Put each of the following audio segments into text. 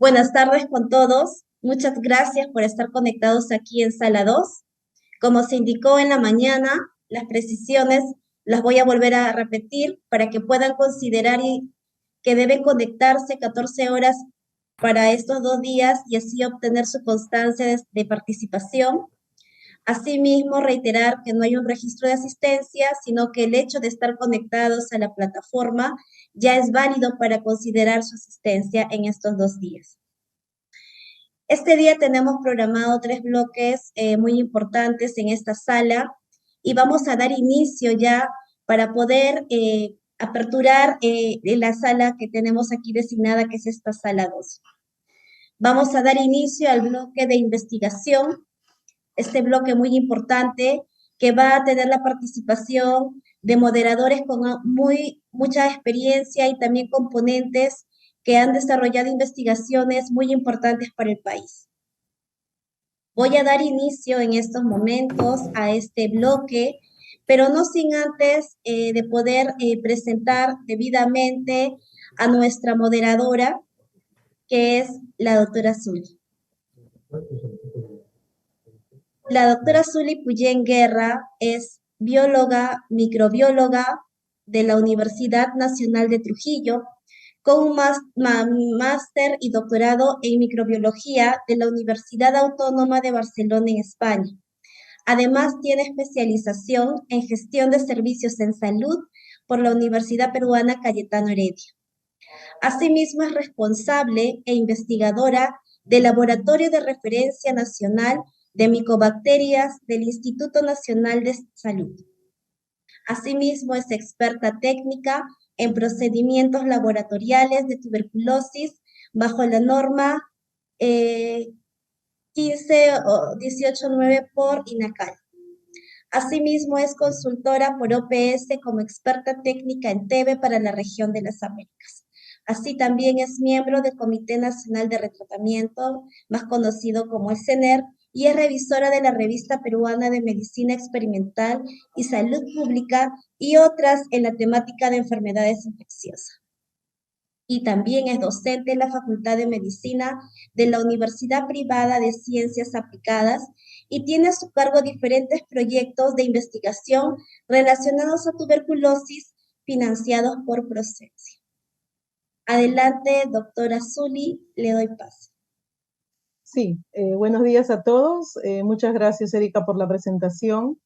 Buenas tardes con todos. Muchas gracias por estar conectados aquí en Sala 2. Como se indicó en la mañana, las precisiones las voy a volver a repetir para que puedan considerar que deben conectarse 14 horas para estos 2 días y así obtener su constancia de participación. Asimismo, reiterar que no hay un registro de asistencia, sino que el hecho de estar conectados a la plataforma ya es válido para considerar su asistencia en estos 2 días. Este día tenemos programado 3 bloques muy importantes en esta sala y vamos a dar inicio ya para poder aperturar la sala que tenemos aquí designada, que es esta sala 2. Vamos a dar inicio al bloque de investigación, este bloque muy importante que va a tener la participación de moderadores con mucha experiencia y también componentes que han desarrollado investigaciones muy importantes para el país. Voy a dar inicio en estos momentos a este bloque, pero no sin antes de poder presentar debidamente a nuestra moderadora, que es la doctora Zuli. La doctora Zuli Puyén Guerra es bióloga, microbióloga de la Universidad Nacional de Trujillo, con un máster y doctorado en microbiología de la Universidad Autónoma de Barcelona en España. Además, tiene especialización en gestión de servicios en salud por la Universidad Peruana Cayetano Heredia. Asimismo, es responsable e investigadora del Laboratorio de Referencia Nacional de Micobacterias del Instituto Nacional de Salud. Asimismo, es experta técnica en procedimientos laboratoriales de tuberculosis bajo la norma 15 o 18.9 por INACAL. Asimismo, es consultora por OPS como experta técnica en TB para la región de las Américas. Así también es miembro del Comité Nacional de Retratamiento, más conocido como el CENER, y es revisora de la Revista Peruana de Medicina Experimental y Salud Pública y otras en la temática de enfermedades infecciosas. Y también es docente en la Facultad de Medicina de la Universidad Privada de Ciencias Aplicadas y tiene a su cargo diferentes proyectos de investigación relacionados a tuberculosis financiados por Procencia. Adelante, doctora Zuli, le doy paso. Sí, buenos días a todos. Muchas gracias, Erika, por la presentación.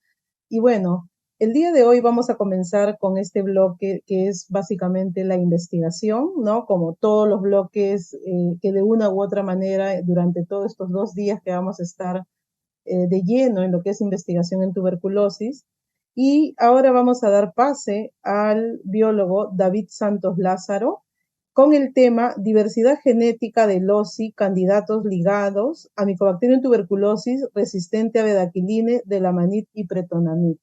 Y bueno, el día de hoy vamos a comenzar con este bloque que es básicamente la investigación, ¿no? Como todos los bloques que de una u otra manera durante todos estos 2 días que vamos a estar de lleno en lo que es investigación en tuberculosis. Y ahora vamos a dar pase al biólogo David Santos Lázaro con el tema diversidad genética de LOCI, candidatos ligados a Mycobacterium tuberculosis resistente a bedaquiline de Lamanit y pretonamid.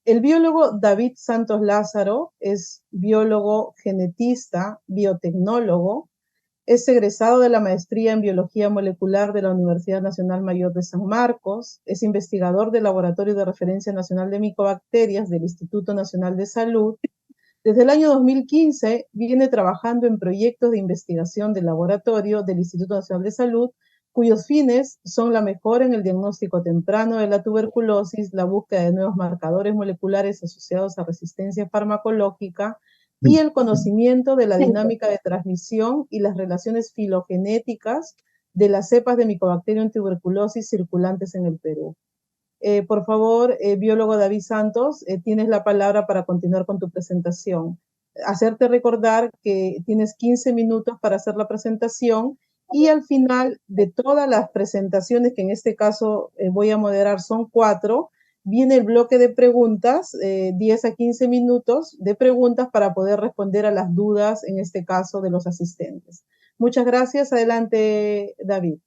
El biólogo David Santos Lázaro es biólogo genetista, biotecnólogo, es egresado de la maestría en biología molecular de la Universidad Nacional Mayor de San Marcos, es investigador del Laboratorio de Referencia Nacional de Micobacterias del Instituto Nacional de Salud. Desde el año 2015 viene trabajando en proyectos de investigación del laboratorio del Instituto Nacional de Salud, cuyos fines son la mejora en el diagnóstico temprano de la tuberculosis, la búsqueda de nuevos marcadores moleculares asociados a resistencia farmacológica y el conocimiento de la dinámica de transmisión y las relaciones filogenéticas de las cepas de Mycobacterium tuberculosis circulantes en el Perú. Por favor, biólogo David Santos, tienes la palabra para continuar con tu presentación. Hacerte recordar que tienes 15 minutos para hacer la presentación y al final de todas las presentaciones, que en este caso voy a moderar, son 4, viene el bloque de preguntas, 10 a 15 minutos de preguntas para poder responder a las dudas, en este caso, de los asistentes. Muchas gracias. Adelante, David.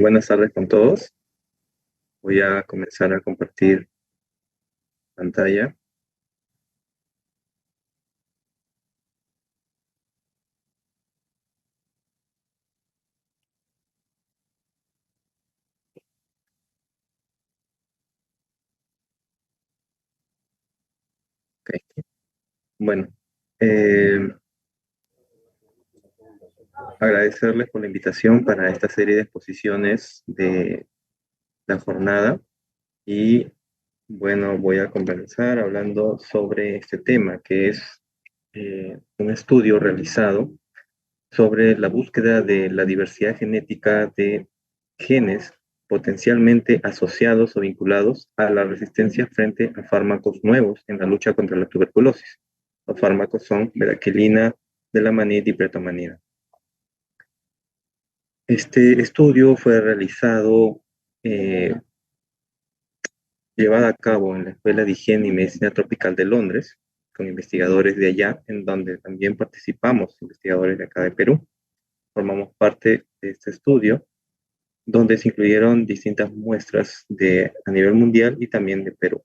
Buenas tardes con todos. Voy a comenzar a compartir pantalla. Okay. Bueno, agradecerles por la invitación para esta serie de exposiciones de la jornada y bueno, voy a comenzar hablando sobre este tema que es un estudio realizado sobre la búsqueda de la diversidad genética de genes potencialmente asociados o vinculados a la resistencia frente a fármacos nuevos en la lucha contra la tuberculosis. Los fármacos son betaquilina, delamanid y pretomamida. Este estudio fue realizado, llevado a cabo en la Escuela de Higiene y Medicina Tropical de Londres, con investigadores de allá, en donde también participamos, investigadores de acá de Perú. Formamos parte de este estudio, donde se incluyeron distintas muestras a nivel mundial y también de Perú.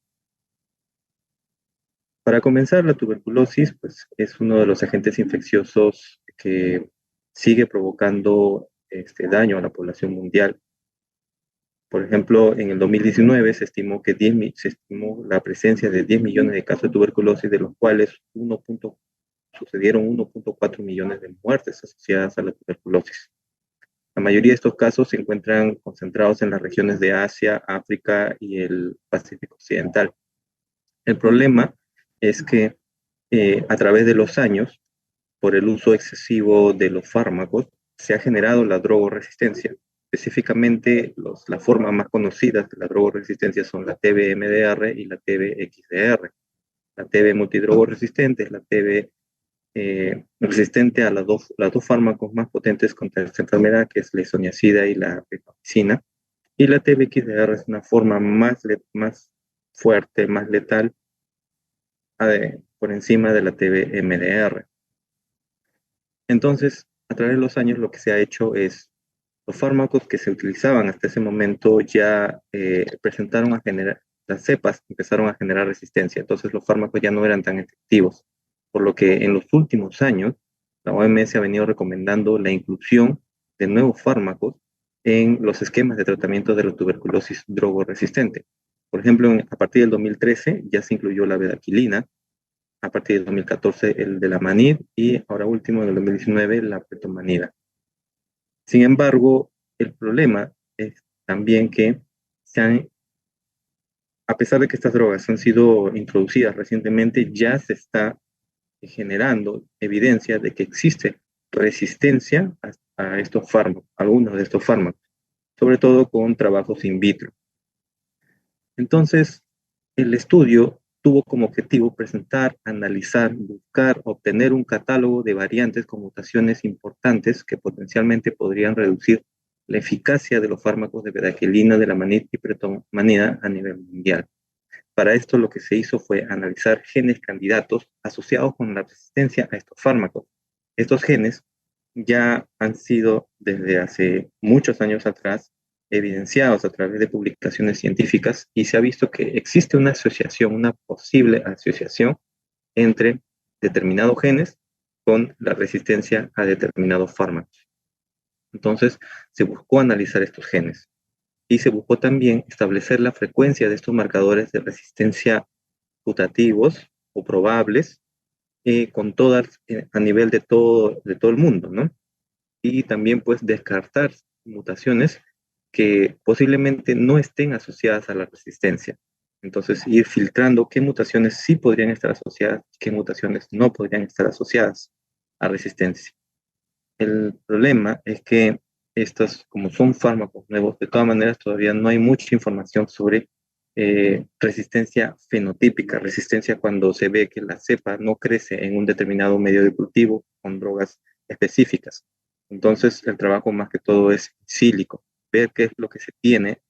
Para comenzar, la tuberculosis pues, es uno de los agentes infecciosos que sigue provocando daño a la población mundial. Por ejemplo, en el 2019 se estimó la presencia de 10 millones de casos de tuberculosis, de los cuales sucedieron 1.4 millones de muertes asociadas a la tuberculosis. La mayoría de estos casos se encuentran concentrados en las regiones de Asia, África y el Pacífico Occidental. El problema es que a través de los años, por el uso excesivo de los fármacos, se ha generado la drogoresistencia. Específicamente, las formas más conocidas de la drogoresistencia son la TB-MDR y la TB-XDR. La TB multidrogoresistente es la TB resistente a los dos fármacos más potentes contra esta enfermedad, que es la isoniazida y la rifampicina. Y la TB-XDR es una forma más fuerte, más letal, por encima de la TB-MDR. Entonces, a través de los años, lo que se ha hecho es, los fármacos que se utilizaban hasta ese momento ya las cepas empezaron a generar resistencia, entonces los fármacos ya no eran tan efectivos, por lo que en los últimos años, la OMS ha venido recomendando la inclusión de nuevos fármacos en los esquemas de tratamiento de la tuberculosis drogoresistente. Por ejemplo, a partir del 2013 ya se incluyó la bedaquilina, a partir del 2014 el delamanid y ahora último en el 2019 la pretomamida. Sin embargo, el problema es también que a pesar de que estas drogas han sido introducidas recientemente, ya se está generando evidencia de que existe resistencia a estos fármacos, algunos de estos fármacos, sobre todo con trabajos in vitro. Entonces, el estudio tuvo como objetivo presentar, analizar, buscar, obtener un catálogo de variantes con mutaciones importantes que potencialmente podrían reducir la eficacia de los fármacos de bedaquilina, delamanid y pretomamida a nivel mundial. Para esto lo que se hizo fue analizar genes candidatos asociados con la resistencia a estos fármacos. Estos genes ya han sido desde hace muchos años atrás evidenciados a través de publicaciones científicas y se ha visto que existe una asociación, una posible asociación entre determinados genes con la resistencia a determinados fármacos. Entonces, se buscó analizar estos genes y se buscó también establecer la frecuencia de estos marcadores de resistencia putativos o probables a nivel de todo el mundo, ¿no? Y también pues descartar mutaciones que posiblemente no estén asociadas a la resistencia. Entonces, ir filtrando qué mutaciones sí podrían estar asociadas y qué mutaciones no podrían estar asociadas a resistencia. El problema es que estos, como son fármacos nuevos, de todas maneras todavía no hay mucha información sobre resistencia fenotípica, resistencia cuando se ve que la cepa no crece en un determinado medio de cultivo con drogas específicas. Entonces, el trabajo más que todo es cíclico, ver qué es lo que se tiene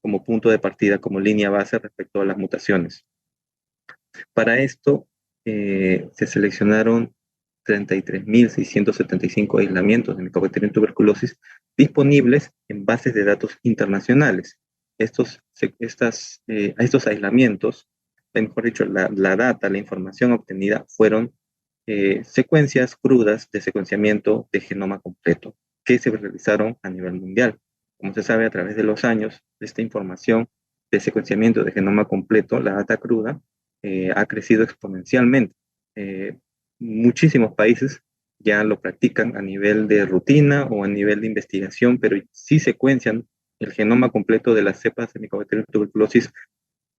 como punto de partida, como línea base respecto a las mutaciones. Para esto, se seleccionaron 33.675 aislamientos de Mycobacterium tuberculosis disponibles en bases de datos internacionales. Estos aislamientos, mejor dicho, la data, la información obtenida fueron secuencias crudas de secuenciamiento de genoma completo que se realizaron a nivel mundial. Como se sabe, a través de los años, esta información de secuenciamiento de genoma completo, la data cruda, ha crecido exponencialmente. Muchísimos países ya lo practican a nivel de rutina o a nivel de investigación, pero sí secuencian el genoma completo de las cepas de Mycobacterium tuberculosis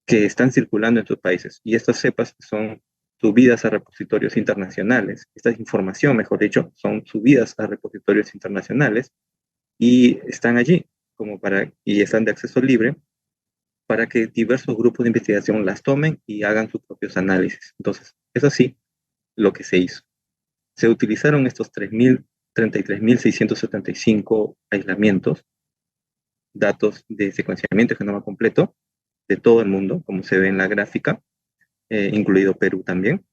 que están circulando en estos países. Y estas cepas son subidas a repositorios internacionales. Esta información, mejor dicho, son subidas a repositorios internacionales y están allí y están de acceso libre para que diversos grupos de investigación las tomen y hagan sus propios análisis. Entonces, es así lo que se hizo. Se utilizaron estos 33.675 aislamientos, datos de secuenciamiento de genoma completo de todo el mundo, como se ve en la gráfica, incluido Perú también,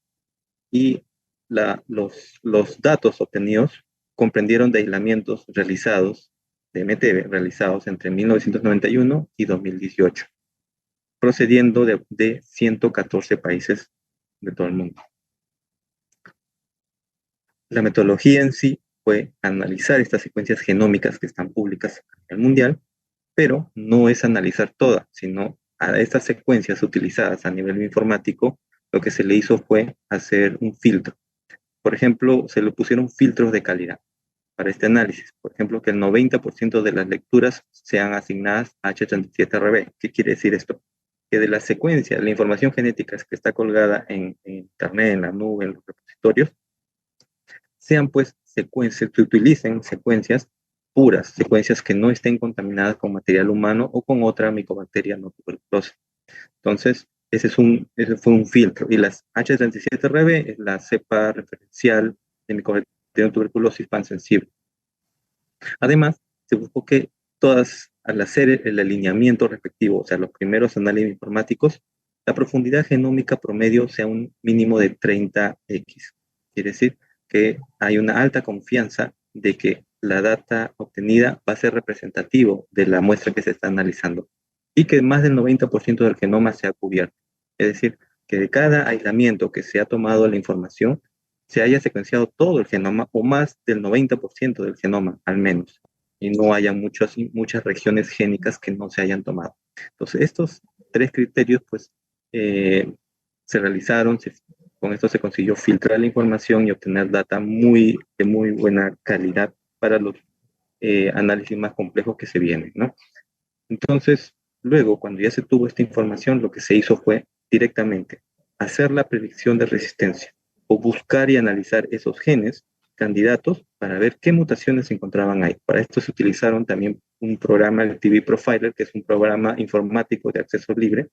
y los datos obtenidos comprendieron de aislamientos realizados, de MTV, realizados entre 1991 y 2018, procediendo de 114 países de todo el mundo. La metodología en sí fue analizar estas secuencias genómicas que están públicas a nivel mundial, pero no es analizar todas, sino a estas secuencias utilizadas a nivel informático, lo que se le hizo fue hacer un filtro. Por ejemplo, se le pusieron filtros de calidad para este análisis. Por ejemplo, que el 90% de las lecturas sean asignadas a H37RB. ¿Qué quiere decir esto? Que de la secuencia, la información genética que está colgada en Internet, en la nube, en los repositorios, sean pues secuencias, que utilicen secuencias puras, secuencias que no estén contaminadas con material humano o con otra micobacteria no tuberculosa. Entonces, ese fue un filtro. Y las H37RB es la cepa referencial de micobacteria no tuberculosis pansensible. Además, se buscó que al hacer el alineamiento respectivo, o sea, los primeros análisis informáticos, la profundidad genómica promedio sea un mínimo de 30x. Quiere decir que hay una alta confianza de que la data obtenida va a ser representativo de la muestra que se está analizando y que más del 90% del genoma se ha cubierto. Es decir, que de cada aislamiento que se ha tomado la información, se haya secuenciado todo el genoma o más del 90% del genoma, al menos, y no haya muchas regiones génicas que no se hayan tomado. Entonces, estos tres criterios, pues, se realizaron, con esto se consiguió filtrar la información y obtener data de muy buena calidad para los análisis más complejos que se vienen, ¿no? Entonces, luego, cuando ya se tuvo esta información, lo que se hizo fue directamente hacer la predicción de resistencia o buscar y analizar esos genes candidatos para ver qué mutaciones se encontraban ahí. Para esto se utilizaron también un programa, el TV Profiler, que es un programa informático de acceso libre,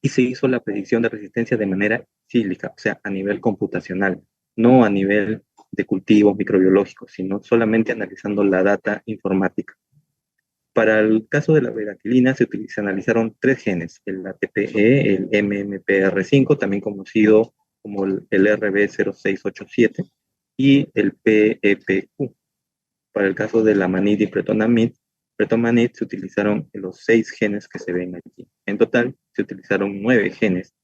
y se hizo la predicción de resistencia de manera sílica, o sea, a nivel computacional, no a nivel de cultivos microbiológicos, sino solamente analizando la data informática. Para el caso de la veracilina se analizaron tres genes, el ATPE, el MMPR5, también conocido como el RB0687, y el PEPQ. Para el caso de la manid y pretonamid se utilizaron los 6 genes que se ven aquí. En total, se utilizaron 9 genes,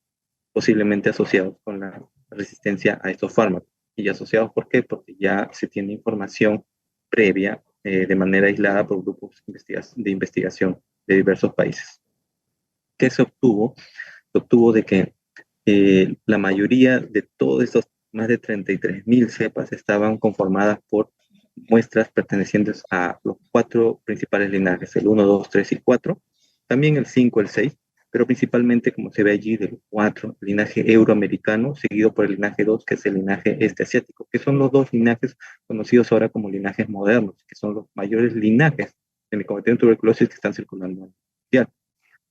posiblemente asociados con la resistencia a estos fármacos. ¿Y asociados por qué? Porque ya se tiene información previa de manera aislada por grupos de investigación de diversos países. ¿Qué se obtuvo? Se obtuvo de que la mayoría de todos estos más de 33.000 cepas estaban conformadas por muestras pertenecientes a los 4 principales linajes, el 1, 2, 3 y 4, también el 5, el 6, pero principalmente, como se ve allí, del 4, el linaje euroamericano, seguido por el linaje 2, que es el linaje asiático, que son los dos linajes conocidos ahora como linajes modernos, que son los mayores linajes de Mycobacterium tuberculosis que están circulando mundial.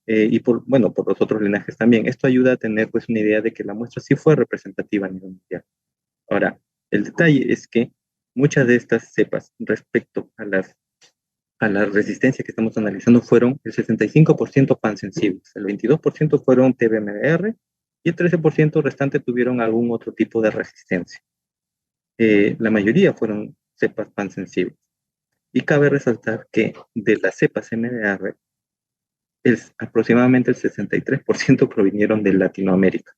Y por los otros linajes también. Esto ayuda a tener pues una idea de que la muestra sí fue representativa a nivel mundial. Ahora, el detalle es que muchas de estas cepas respecto a la resistencia que estamos analizando fueron el 65% pansensibles, el 22% fueron TBMR y el 13% restante tuvieron algún otro tipo de resistencia. La mayoría fueron cepas pansensibles. Y cabe resaltar que de las cepas MDR, aproximadamente el 63% provinieron de Latinoamérica.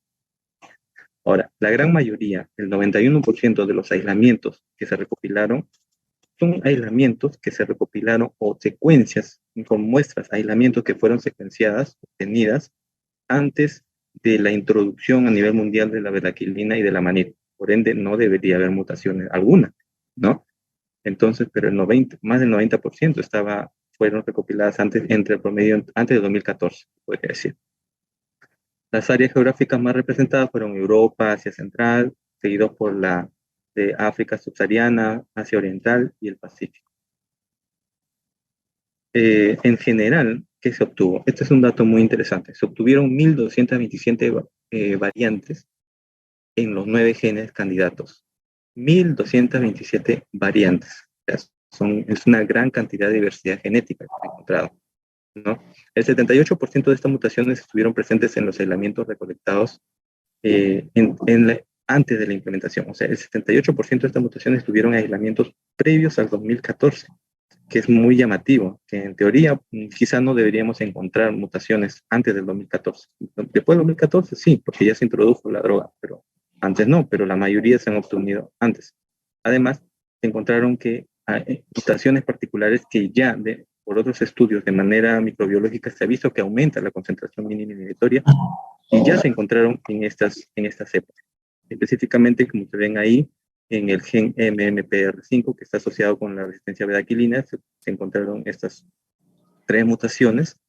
Ahora, la gran mayoría, el 91% de los aislamientos que se recopilaron, son aislamientos que se recopilaron o secuencias con muestras, aislamientos que fueron secuenciadas, obtenidas antes de la introducción a nivel mundial de la veracilina y de la manid. por ende no debería haber mutaciones alguna, ¿no? Entonces, pero más del 90% fueron recopiladas entre el promedio, antes de 2014, podría decir. Las áreas geográficas más representadas fueron Europa, Asia Central, seguidos por la de África subsahariana, Asia Oriental y el Pacífico. En general, ¿qué se obtuvo? Este es un dato muy interesante. Se obtuvieron 1.227 variantes en los 9 genes candidatos. 1.227 variantes. Es una gran cantidad de diversidad genética que se ha encontrado, ¿no? El 78% de estas mutaciones estuvieron presentes en los aislamientos recolectados antes de la implementación. O sea, el 78% de estas mutaciones estuvieron en aislamientos previos al 2014, que es muy llamativo, que en teoría quizá no deberíamos encontrar mutaciones antes del 2014. Después del 2014 sí, porque ya se introdujo la droga, pero antes no, pero la mayoría se han obtenido antes. Además, se encontraron que hay mutaciones particulares que ya por otros estudios de manera microbiológica se ha visto que aumenta la concentración mínima inhibitoria y ya se encontraron en estas cepas. Específicamente, como se ven ahí, en el gen MMPR5, que está asociado con la resistencia a bedaquilina, se encontraron estas 3 mutaciones,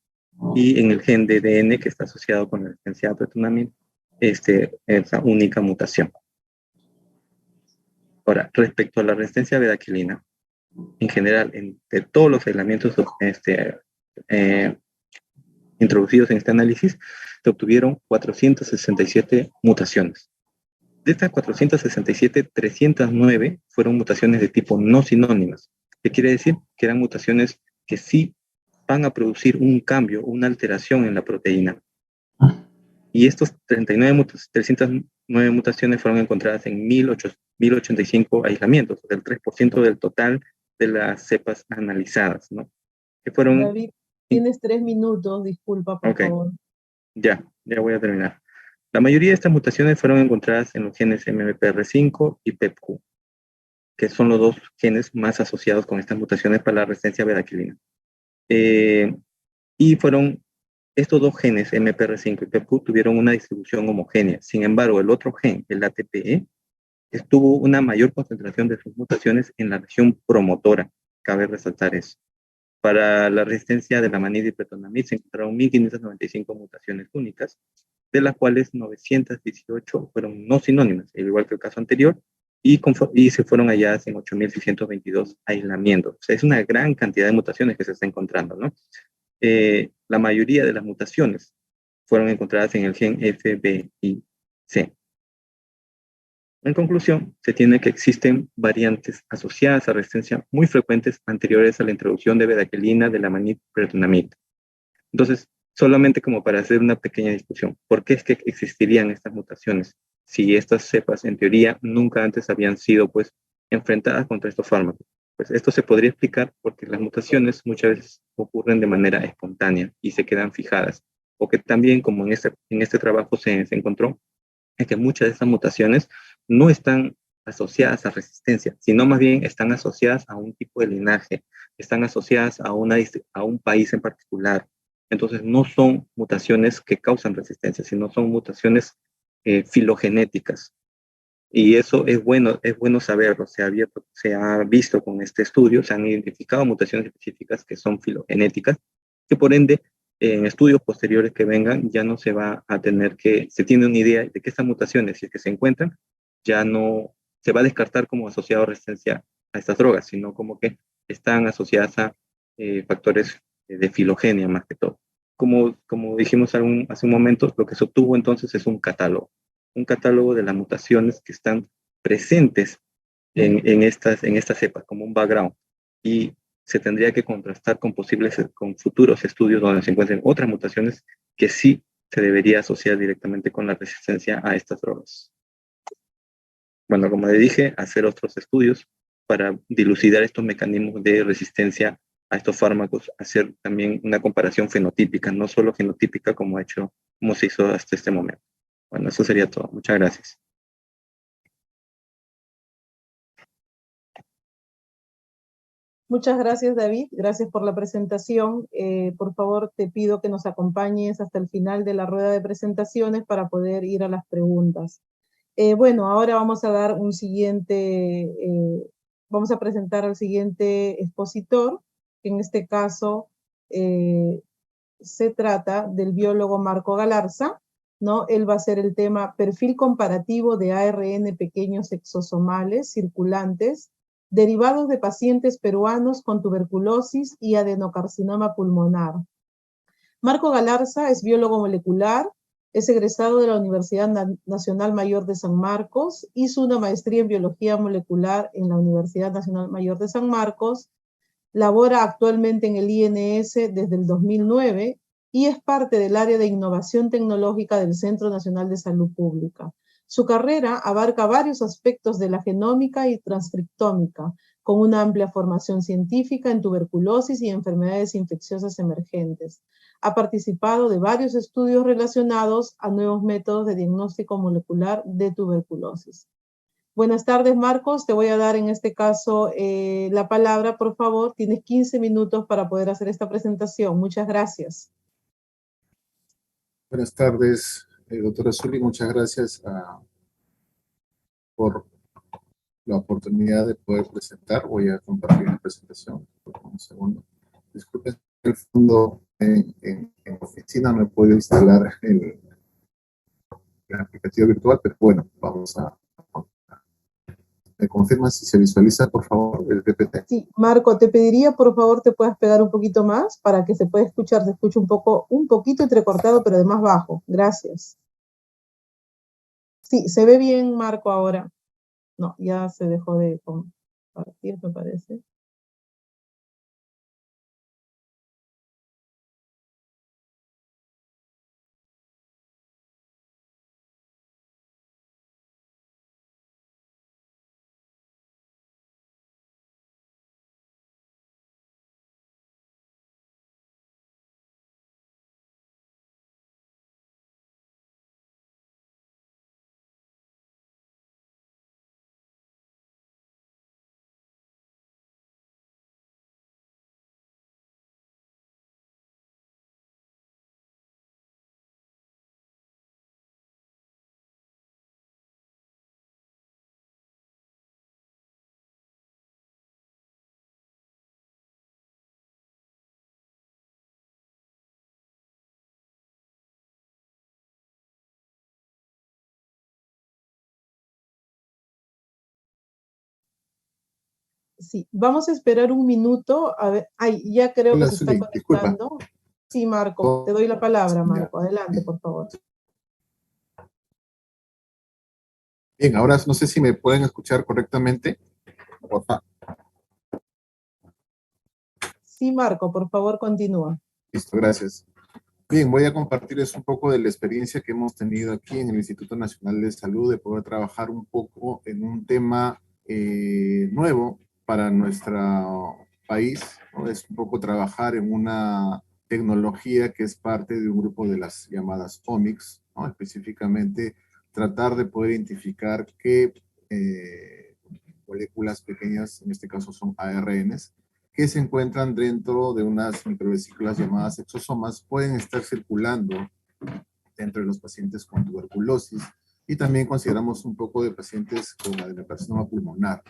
y en el gen DDN, que está asociado con la resistencia a pretunamida, esa única mutación. Ahora, respecto a la resistencia a bedaquilina, en general, de todos los aislamientos introducidos en este análisis, se obtuvieron 467 mutaciones. De estas 467, 309 fueron mutaciones de tipo no sinónimas, que quiere decir que eran mutaciones que sí van a producir un cambio, una alteración en la proteína. Y estos 309 mutaciones fueron encontradas en 1085 aislamientos, del 3% del total de las cepas analizadas, ¿no? Que fueron... David, tienes 3 minutos, disculpa, por favor. Ya voy a terminar. La mayoría de estas mutaciones fueron encontradas en los genes MMPR5 y PEPQ, que son los 2 genes más asociados con estas mutaciones para la resistencia a bedaquilina. Y estos 2 genes, MPR5 y PEPQ, tuvieron una distribución homogénea. Sin embargo, el otro gen, el ATPE, tuvo una mayor concentración de sus mutaciones en la región promotora. Cabe resaltar eso. Para la resistencia de la manida y pretonamid se encontraron 1.595 mutaciones únicas, de las cuales 918 fueron no sinónimas, al igual que el caso anterior, y se fueron halladas en 8.622 aislamientos. O sea, es una gran cantidad de mutaciones que se está encontrando, ¿no? La mayoría de las mutaciones fueron encontradas en el gen FBIC. En conclusión, se tiene que existen variantes asociadas a resistencia muy frecuentes anteriores a la introducción de bedaquilina de la manida y pretonamid. Entonces, solamente como para hacer una pequeña discusión, ¿por qué es que existirían estas mutaciones? Si estas cepas, en teoría, nunca antes habían sido, pues, enfrentadas contra estos fármacos. Pues esto se podría explicar porque las mutaciones muchas veces ocurren de manera espontánea y se quedan fijadas. O que también, como en este trabajo se encontró, es que muchas de estas mutaciones no están asociadas a resistencia, sino más bien están asociadas a un tipo de linaje, están asociadas a un país en particular. Entonces no son mutaciones que causan resistencia, sino son mutaciones filogenéticas. Y eso es bueno saberlo. Se ha visto con este estudio, se han identificado mutaciones específicas que son filogenéticas, que por ende, en estudios posteriores que vengan, ya no se va a se tiene una idea de que estas mutaciones, si es que se encuentran, ya no se va a descartar como asociado a resistencia a estas drogas, sino como que están asociadas a factores de filogenia más que todo. Como dijimos hace un momento, lo que se obtuvo entonces es un catálogo de las mutaciones que están presentes en estas cepas, como un background. Y se tendría que contrastar con futuros estudios donde se encuentren otras mutaciones que sí se debería asociar directamente con la resistencia a estas drogas. Bueno, como le dije, hacer otros estudios para dilucidar estos mecanismos de resistencia a estos fármacos, hacer también una comparación fenotípica, no solo genotípica como se hizo hasta este momento. Bueno, eso sería todo. Muchas gracias. Muchas gracias, David. Gracias por la presentación. Por favor, te pido que nos acompañes hasta el final de la rueda de presentaciones para poder ir a las preguntas. Bueno, ahora vamos a dar vamos a presentar al siguiente expositor, que en este caso se trata del biólogo Marco Galarza, ¿no? Él va a hacer el tema perfil comparativo de ARN pequeños exosomales circulantes derivados de pacientes peruanos con tuberculosis y adenocarcinoma pulmonar. Marco Galarza es biólogo molecular, es egresado de la Universidad Nacional Mayor de San Marcos, hizo una maestría en biología molecular en la Universidad Nacional Mayor de San Marcos, labora actualmente en el INS desde el 2009 y es parte del área de innovación tecnológica del Centro Nacional de Salud Pública. Su carrera abarca varios aspectos de la genómica y transcriptómica, con una amplia formación científica en tuberculosis y enfermedades infecciosas emergentes. Ha participado de varios estudios relacionados a nuevos métodos de diagnóstico molecular de tuberculosis. Buenas tardes, Marcos. Te voy a dar en este caso la palabra, por favor. Tienes 15 minutos para poder hacer esta presentación. Muchas gracias. Buenas tardes, doctora Zuli. Muchas gracias por la oportunidad de poder presentar. Voy a compartir la presentación por un segundo. Disculpen, el fondo en oficina no he podido instalar el aplicativo virtual, pero bueno, vamos a... ¿Me confirman si se visualiza, por favor, el PPT? Sí, Marco, te pediría, por favor, te puedas pegar un poquito más para que se pueda escuchar. Se escuche un poquito entrecortado, pero de más bajo. Gracias. Sí, se ve bien, Marco, ahora. No, ya se dejó de compartir, me parece. Sí, vamos a esperar un minuto. A ver, ya creo que Hola, se está Zuli, disculpa. conectando. Sí, Marco, te doy la palabra, Marco. Adelante, por favor. Bien, ahora no sé si me pueden escuchar correctamente. Por favor. Sí, Marco, por favor, continúa. Listo, gracias. Bien, voy a compartirles un poco de la experiencia que hemos tenido aquí en el Instituto Nacional de Salud, de poder trabajar un poco en un tema nuevo para nuestro país, ¿no? Es un poco trabajar en una tecnología que es parte de un grupo de las llamadas omics, ¿no? Específicamente tratar de poder identificar qué moléculas pequeñas, en este caso son ARNs, que se encuentran dentro de unas microvesículas llamadas exosomas, pueden estar circulando dentro de los pacientes con tuberculosis, y también consideramos un poco de pacientes con adenocarcinoma pulmonar,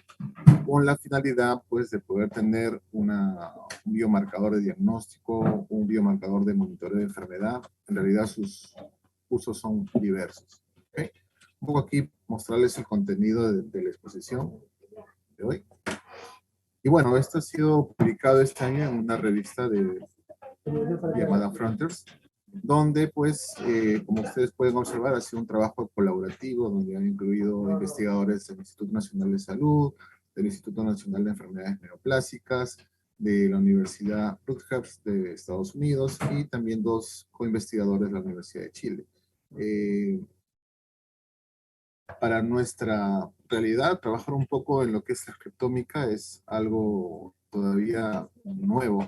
con la finalidad pues de poder tener un biomarcador de diagnóstico, un biomarcador de monitoreo de enfermedad. En realidad sus usos son diversos. ¿Okay? Un poco aquí mostrarles el contenido de la exposición de hoy. Y bueno, esto ha sido publicado este año en una revista llamada Frontiers, donde pues, como ustedes pueden observar, ha sido un trabajo colaborativo donde han incluido investigadores del Instituto Nacional de Salud, del Instituto Nacional de Enfermedades Neoplásicas, de la Universidad Rutgers de Estados Unidos y también dos coinvestigadores de la Universidad de Chile. Para nuestra realidad, trabajar un poco en lo que es transcriptómica es algo todavía nuevo.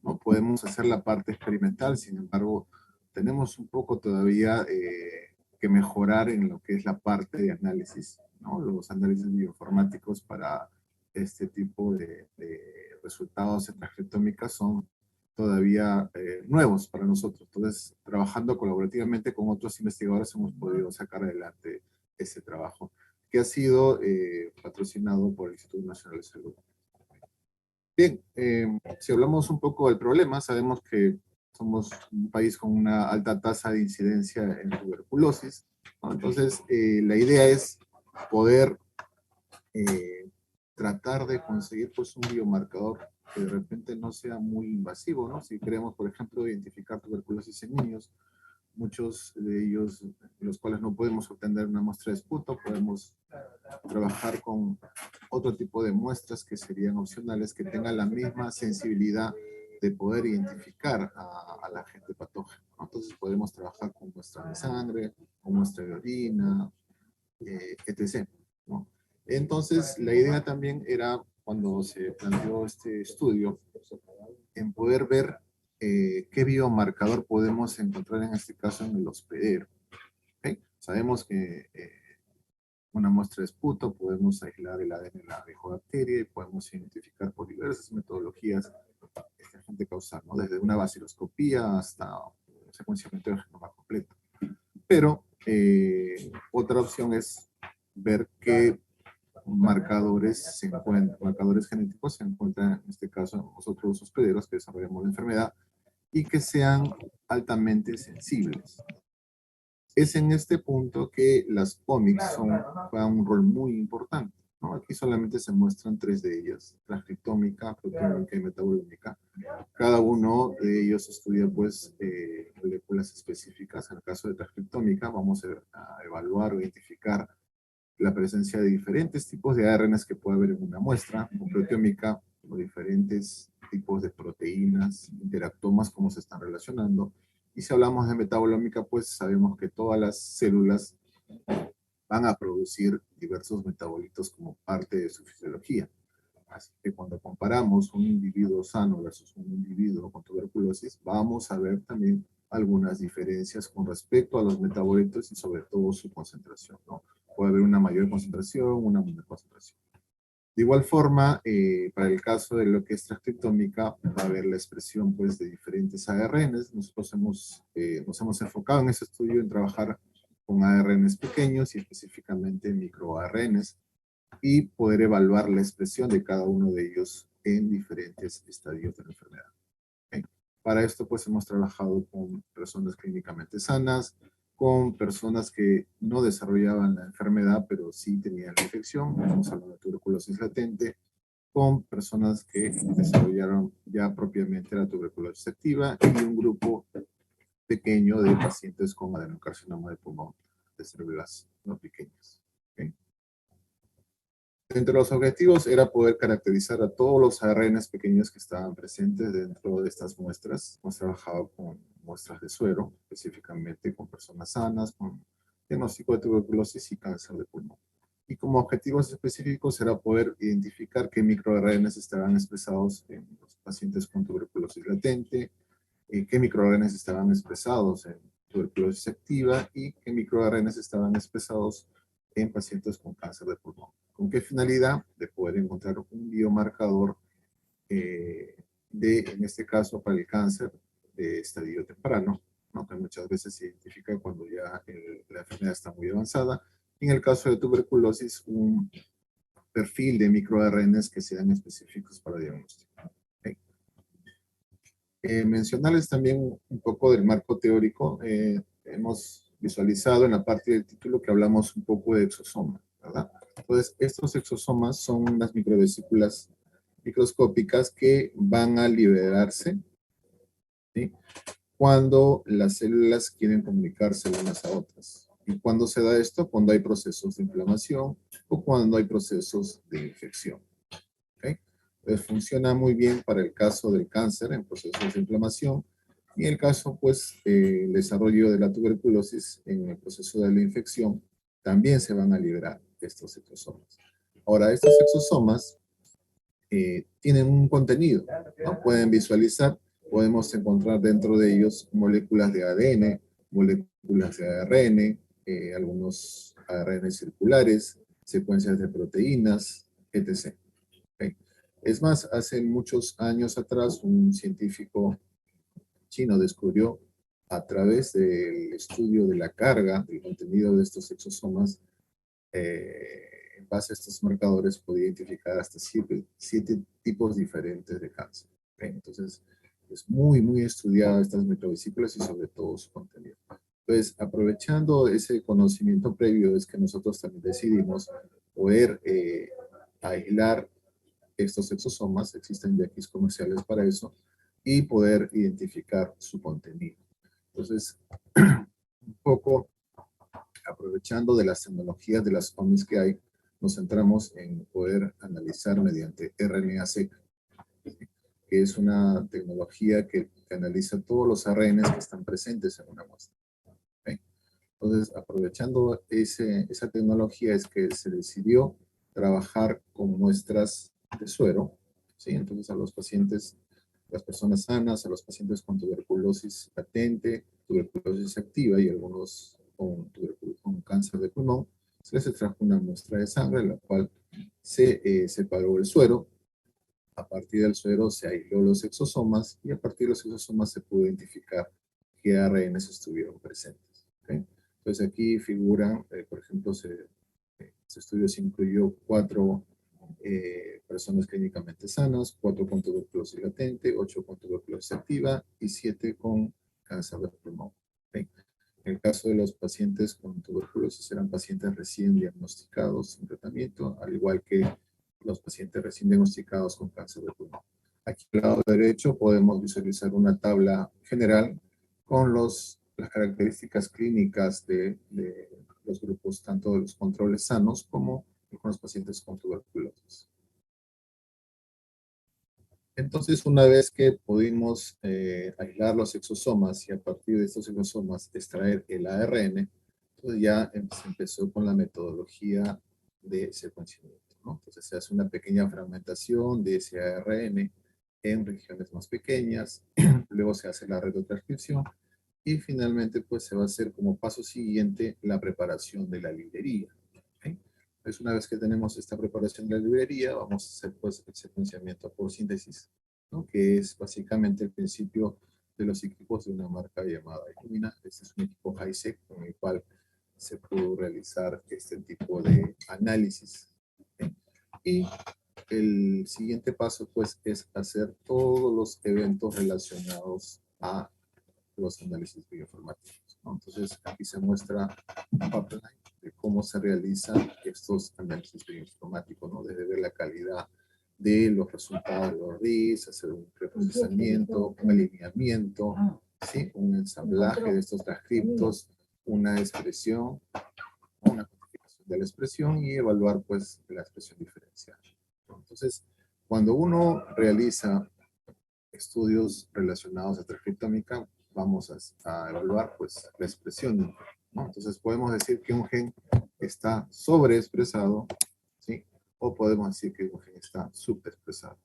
No podemos hacer la parte experimental, sin embargo, tenemos un poco todavía que mejorar en lo que es la parte de análisis, ¿no? Los análisis bioinformáticos para este tipo de resultados en transcriptómica son todavía nuevos para nosotros. Entonces, trabajando colaborativamente con otros investigadores hemos podido sacar adelante este trabajo, que ha sido patrocinado por el Instituto Nacional de Salud. Bien, si hablamos un poco del problema, sabemos que somos un país con una alta tasa de incidencia en tuberculosis, ¿no? Entonces, la idea es poder tratar de conseguir pues, un biomarcador que de repente no sea muy invasivo, ¿no? Si queremos, por ejemplo, identificar tuberculosis en niños, muchos de ellos, los cuales no podemos obtener una muestra de esputo, podemos trabajar con otro tipo de muestras que serían opcionales, que tengan la misma sensibilidad de poder identificar al agente patógeno, ¿no? Entonces podemos trabajar con muestra de sangre, con muestra de orina, etc., ¿no? Entonces la idea también era, cuando se planteó este estudio, en poder ver qué biomarcador podemos encontrar en este caso en el hospedero. ¿Okay? Sabemos que una muestra de esputo podemos aislar el ADN de la bifidobacteria y podemos identificar por diversas metodologías este agente causal, ¿no? Desde una baciloscopía hasta un secuenciamiento del genoma completo. Pero otra opción es ver qué marcadores genéticos se encuentran, en este caso, en nosotros hospederos que desarrollamos la enfermedad y que sean altamente sensibles. Es en este punto que las omics juegan un rol muy importante, ¿no? Aquí solamente se muestran 3 de ellas: transcriptómica, proteómica y metabolómica. Cada uno de ellos estudia pues moléculas específicas. En el caso de transcriptómica vamos a evaluar o identificar la presencia de diferentes tipos de ARNs que puede haber en una muestra, con proteómica, o diferentes tipos de proteínas, interactomas, cómo se están relacionando. Y si hablamos de metabolómica, pues sabemos que todas las células van a producir diversos metabolitos como parte de su fisiología. Así que cuando comparamos un individuo sano versus un individuo con tuberculosis, vamos a ver también algunas diferencias con respecto a los metabolitos y sobre todo su concentración, ¿no? Puede haber una mayor concentración, una menor concentración. De igual forma, para el caso de lo que es transcriptómica, va a haber la expresión pues, de diferentes ARNs. Nosotros nos hemos enfocado en ese estudio en trabajar con ARNs pequeños y específicamente microARNs, y poder evaluar la expresión de cada uno de ellos en diferentes estadios de la enfermedad. ¿Okay? Para esto, pues, hemos trabajado con personas clínicamente sanas, con personas que no desarrollaban la enfermedad, pero sí tenían la infección, estamos hablando de tuberculosis latente, con personas que desarrollaron ya propiamente la tuberculosis activa, y un grupo pequeño de pacientes con adenocarcinoma de pulmón de células no pequeñas. ¿Okay? Entre los objetivos era poder caracterizar a todos los ARNs pequeños que estaban presentes dentro de estas muestras. Hemos trabajado con muestras de suero, específicamente con personas sanas, con diagnóstico de tuberculosis y cáncer de pulmón. Y como objetivos específicos era poder identificar qué microARNs estaban expresados en los pacientes con tuberculosis latente, qué microARNs estaban expresados en tuberculosis activa y qué microARNs estaban expresados en pacientes con cáncer de pulmón. ¿Con qué finalidad? De poder encontrar un biomarcador en este caso, para el cáncer de estadio temprano, ¿no? Que muchas veces se identifica cuando ya la enfermedad está muy avanzada. Y en el caso de tuberculosis, un perfil de microARNs que sean específicos para diagnóstico. ¿Okay? Mencionarles también un poco del marco teórico. Hemos visualizado en la parte del título que hablamos un poco de exosomas, ¿verdad? Entonces, estos exosomas son unas microvesículas microscópicas que van a liberarse, ¿sí?, cuando las células quieren comunicarse unas a otras. ¿Y cuándo se da esto? Cuando hay procesos de inflamación o cuando hay procesos de infección. ¿Okay? Entonces, funciona muy bien para el caso del cáncer en procesos de inflamación, y en el caso, pues, el desarrollo de la tuberculosis en el proceso de la infección, también se van a liberar estos exosomas. Ahora, estos exosomas tienen un contenido, ¿no? Pueden visualizar, podemos encontrar dentro de ellos moléculas de ADN, moléculas de ARN, algunos ARN circulares, secuencias de proteínas, etc. ¿Okay? Es más, hace muchos años atrás, un científico chino descubrió, a través del estudio de la carga, del contenido de estos exosomas, en base a estos marcadores podía identificar hasta siete tipos diferentes de cáncer. ¿Ok? Entonces, es muy, muy estudiada estas microvesículas y sobre todo su contenido. Entonces, aprovechando ese conocimiento previo, es que nosotros también decidimos poder aislar estos exosomas, existen ya kits comerciales para eso, y poder identificar su contenido. Entonces, un poco aprovechando de las tecnologías de las OMIs que hay, nos centramos en poder analizar mediante RNA-seq, que es una tecnología que analiza todos los ARNs que están presentes en una muestra. ¿Okay? Entonces, aprovechando esa tecnología es que se decidió trabajar con muestras de suero, ¿sí? Entonces, a los pacientes, las personas sanas, a los pacientes con tuberculosis latente, tuberculosis activa y algunos con cáncer de pulmón, se les extrajo una muestra de sangre, en la cual se separó el suero. A partir del suero se aisló los exosomas y a partir de los exosomas se pudo identificar qué ARNs estuvieron presentes. ¿Okay? Entonces aquí figuran, por ejemplo, este estudio se incluyó 4 personas clínicamente sanas, 4 con tuberculosis latente, 8 con tuberculosis activa y 7 con cáncer de pulmón. ¿Okay? En el caso de los pacientes con tuberculosis eran pacientes recién diagnosticados sin tratamiento, al igual que los pacientes recién diagnosticados con cáncer de pulmón. Aquí al lado derecho podemos visualizar una tabla general con las características clínicas de los grupos, tanto de los controles sanos como con los pacientes con tuberculosis. Entonces, una vez que pudimos aislar los exosomas y a partir de estos exosomas extraer el ARN, entonces ya se empezó con la metodología de secuenciamiento, ¿no? Entonces se hace una pequeña fragmentación de ese ARN en regiones más pequeñas, luego se hace la retrotranscripción y finalmente pues se va a hacer como paso siguiente la preparación de la librería. ¿Okay? Entonces una vez que tenemos esta preparación de la librería, vamos a hacer pues el secuenciamiento por síntesis, ¿no? Que es básicamente el principio de los equipos de una marca llamada Illumina. Este es un equipo HiSeq con el cual se pudo realizar este tipo de análisis. ¿Okay? Y el siguiente paso pues es hacer todos los eventos relacionados a los análisis bioinformáticos, ¿no? Entonces aquí se muestra un pipeline de cómo se realizan estos análisis bioinformáticos, ¿no? Desde ver la calidad de los resultados de los RIS, hacer un preprocesamiento, un alineamiento, ¿sí? Un ensamblaje de estos transcriptos, una expresión, una cuantificación de la expresión y evaluar pues la expresión diferencial. Entonces, cuando uno realiza estudios relacionados a transcriptómica, vamos a evaluar pues la expresión, ¿no? Entonces podemos decir que un gen está sobreexpresado, ¿sí? O podemos decir que un gen está subexpresado.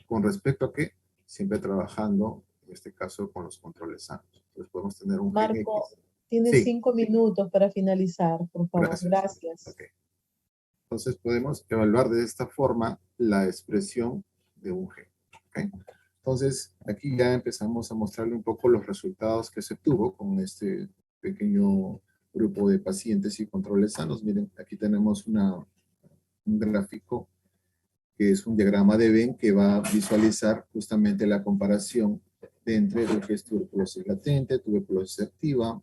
¿Con respecto a qué? Siempre trabajando, en este caso, con los controles sanos. Entonces podemos tener un gen X. Marco, tienes 5 minutos para finalizar, por favor. Gracias. Okay. Entonces podemos evaluar de esta forma la expresión de un gen. ¿Okay? Entonces, aquí ya empezamos a mostrarle un poco los resultados que se tuvo con este pequeño grupo de pacientes y controles sanos. Miren, aquí tenemos un gráfico que es un diagrama de Venn que va a visualizar justamente la comparación entre lo que es tuberculosis latente, tuberculosis activa,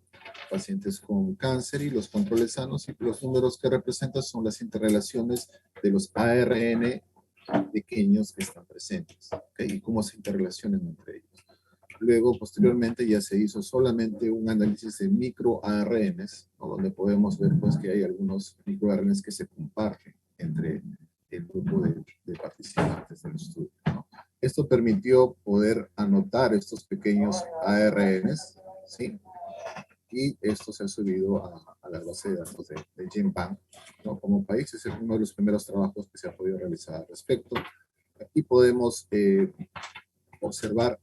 pacientes con cáncer y los controles sanos, y los números que representan son las interrelaciones de los ARN pequeños que están presentes, ¿okay? Y cómo se interrelacionan entre ellos. Luego, posteriormente, ya se hizo solamente un análisis de microARNs, ¿no? Donde podemos ver pues, que hay algunos microARNs que se comparten entre el grupo de participantes del estudio, ¿no? Esto permitió poder anotar estos pequeños ARNs, ¿sí? Y esto se ha subido a la base de datos de GenBank, ¿no? Como país es uno de los primeros trabajos que se ha podido realizar al respecto. Aquí podemos observar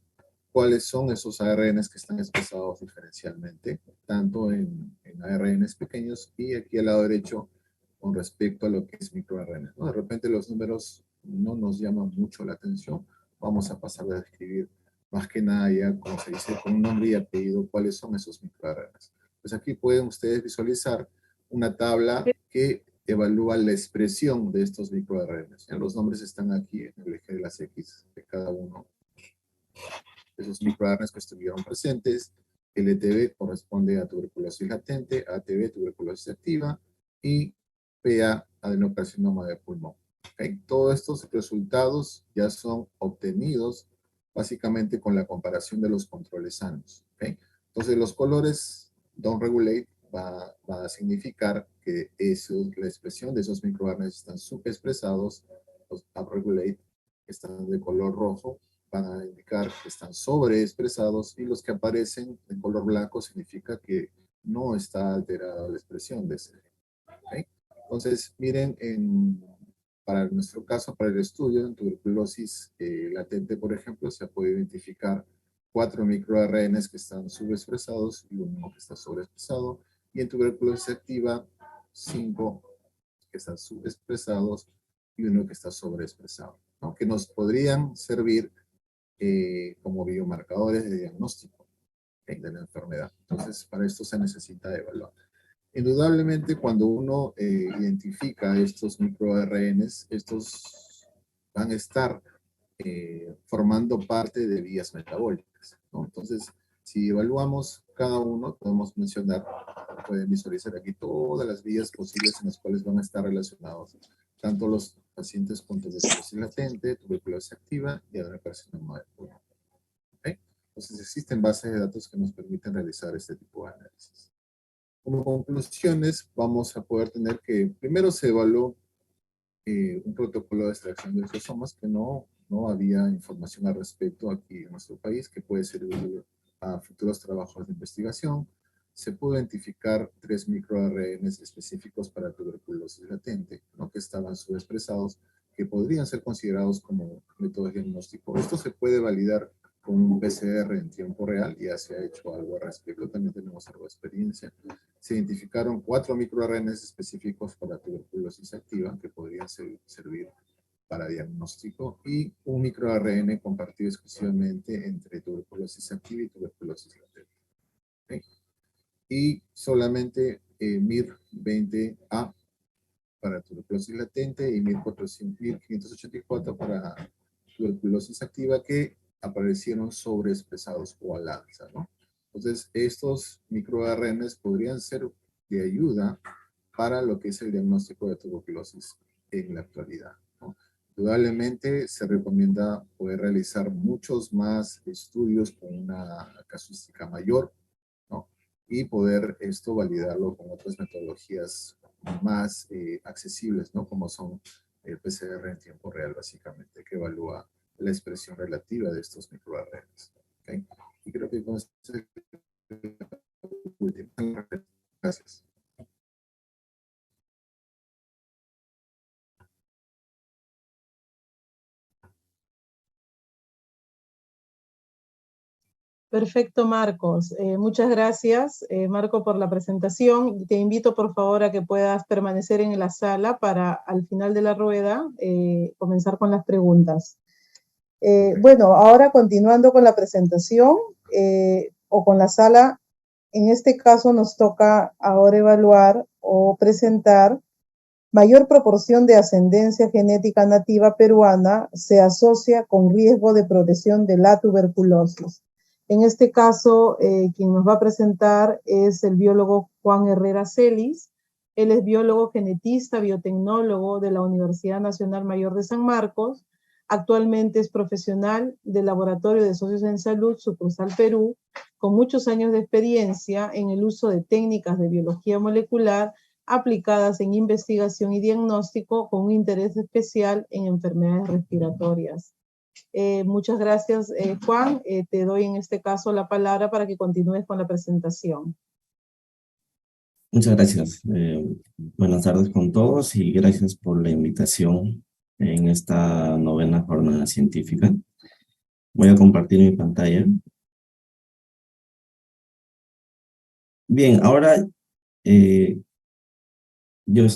cuáles son esos ARNs que están expresados diferencialmente, tanto en ARNs pequeños y aquí al lado derecho con respecto a lo que es microARN, ¿no? De repente los números no nos llaman mucho la atención, vamos a pasar a describir más que nada ya, como se dice, con un nombre y apellido, cuáles son esos microARNs. Pues aquí pueden ustedes visualizar una tabla que evalúa la expresión de estos microRNAs. Los nombres están aquí en el eje de las X de cada uno de esos microRNAs que estuvieron presentes. LTB corresponde a tuberculosis latente, ATB tuberculosis activa y PA adenocarcinoma de pulmón. ¿Okay? Todos estos resultados ya son obtenidos básicamente con la comparación de los controles sanos. ¿Okay? Entonces los colores don't regulate va a significar que la expresión de esos microRNAs están subexpresados, los upregulate están de color rojo, van a indicar que están sobreexpresados, y los que aparecen en color blanco significa que no está alterada la expresión de ese gen. ¿Okay? Entonces, miren, para nuestro caso, para el estudio en tuberculosis latente, por ejemplo, se puede identificar 4 microRNAs que están subexpresados y uno que está sobreexpresado, y en tuberculosis activa, 5 que están subexpresados y uno que está sobreexpresado, ¿no? Que nos podrían servir como biomarcadores de diagnóstico de la enfermedad. Entonces, para esto se necesita evaluar. Indudablemente, cuando uno identifica estos microRNAs, estos van a estar formando parte de vías metabólicas, ¿no? Entonces, si evaluamos cada uno, podemos mencionar, pueden visualizar aquí todas las vías posibles en las cuales van a estar relacionados tanto los pacientes con tuberculosis latente, tuberculosis activa y adenocarcinoma de pulmón. ¿Okay? Entonces existen bases de datos que nos permiten realizar este tipo de análisis. Como conclusiones, vamos a poder tener que primero se evaluó un protocolo de extracción de exosomas que no había información al respecto aquí en nuestro país, que puede servir a futuros trabajos de investigación. Se pudo identificar 3 microRNAs específicos para tuberculosis latente, ¿no? Que estaban subexpresados, que podrían ser considerados como método diagnóstico. Esto se puede validar con un PCR en tiempo real, ya se ha hecho algo al respecto, también tenemos algo de experiencia. Se identificaron 4 microRNAs específicos para tuberculosis activa, que podrían servir para diagnóstico, y un microRNA compartido exclusivamente entre tuberculosis activa y tuberculosis latente. ¿Okay? Y solamente MIR20A para tuberculosis latente y 1584 para tuberculosis activa, que aparecieron sobreexpresados o al alza, ¿no? Entonces, estos microRNAs podrían ser de ayuda para lo que es el diagnóstico de tuberculosis en la actualidad, ¿no? Indudablemente se recomienda poder realizar muchos más estudios con una casuística mayor, ¿no? Y poder esto validarlo con otras metodologías más accesibles, ¿no? Como son el PCR en tiempo real, básicamente, que evalúa la expresión relativa de estos microRNAs. ¿Okay? Y creo que con esto es el último. Gracias. Perfecto, Marcos. Muchas gracias, Marco, por la presentación. Te invito, por favor, a que puedas permanecer en la sala para, al final de la rueda, comenzar con las preguntas. Bueno, ahora continuando con la presentación o con la sala, en este caso nos toca ahora evaluar o presentar mayor proporción de ascendencia genética nativa peruana se asocia con riesgo de progresión de la tuberculosis. En este caso, quien nos va a presentar es el biólogo Juan Herrera Celis. Él es biólogo genetista, biotecnólogo de la Universidad Nacional Mayor de San Marcos. Actualmente es profesional del Laboratorio de Socios en Salud, sucursal Perú, con muchos años de experiencia en el uso de técnicas de biología molecular aplicadas en investigación y diagnóstico con un interés especial en enfermedades respiratorias. Muchas gracias, Juan. Te doy en este caso la palabra para que continúes con la presentación. Muchas gracias. Buenas tardes con todos y gracias por la invitación en esta 9ª jornada científica. Voy a compartir mi pantalla. Bien, ahora yo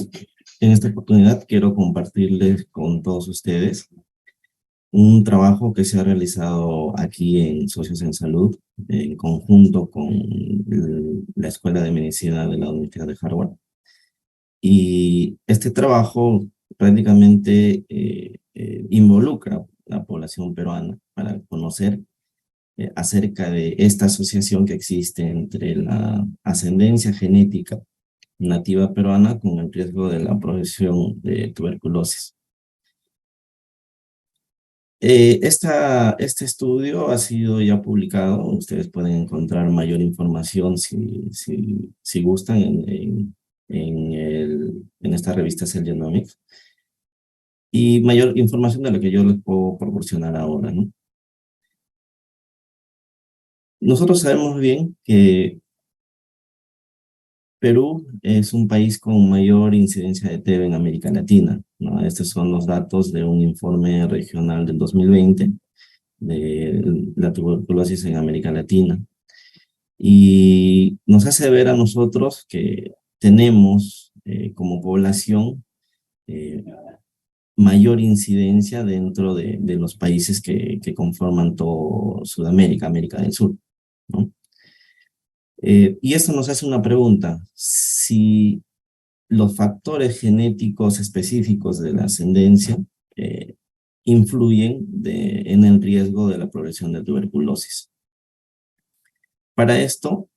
en esta oportunidad quiero compartirles con todos ustedes un trabajo que se ha realizado aquí en Socios en Salud, en conjunto con la Escuela de Medicina de la Universidad de Harvard. Y este este trabajo prácticamente involucra a la población peruana para conocer acerca de esta asociación que existe entre la ascendencia genética nativa peruana con el riesgo de la progresión de tuberculosis. Este estudio ha sido ya publicado. Ustedes pueden encontrar mayor información si gustan en esta revista Cell Genomics. Y mayor información de la que yo les puedo proporcionar ahora, ¿no? Nosotros sabemos bien que Perú es un país con mayor incidencia de TB en América Latina, ¿no? Estos son los datos de un informe regional del 2020 de la tuberculosis en América Latina. Y nos hace ver a nosotros que tenemos como población mayor incidencia dentro de los países que conforman todo Sudamérica, América del Sur, ¿no? Y esto nos hace una pregunta: si los factores genéticos específicos de la ascendencia influyen en el riesgo de la progresión de tuberculosis. Para esto,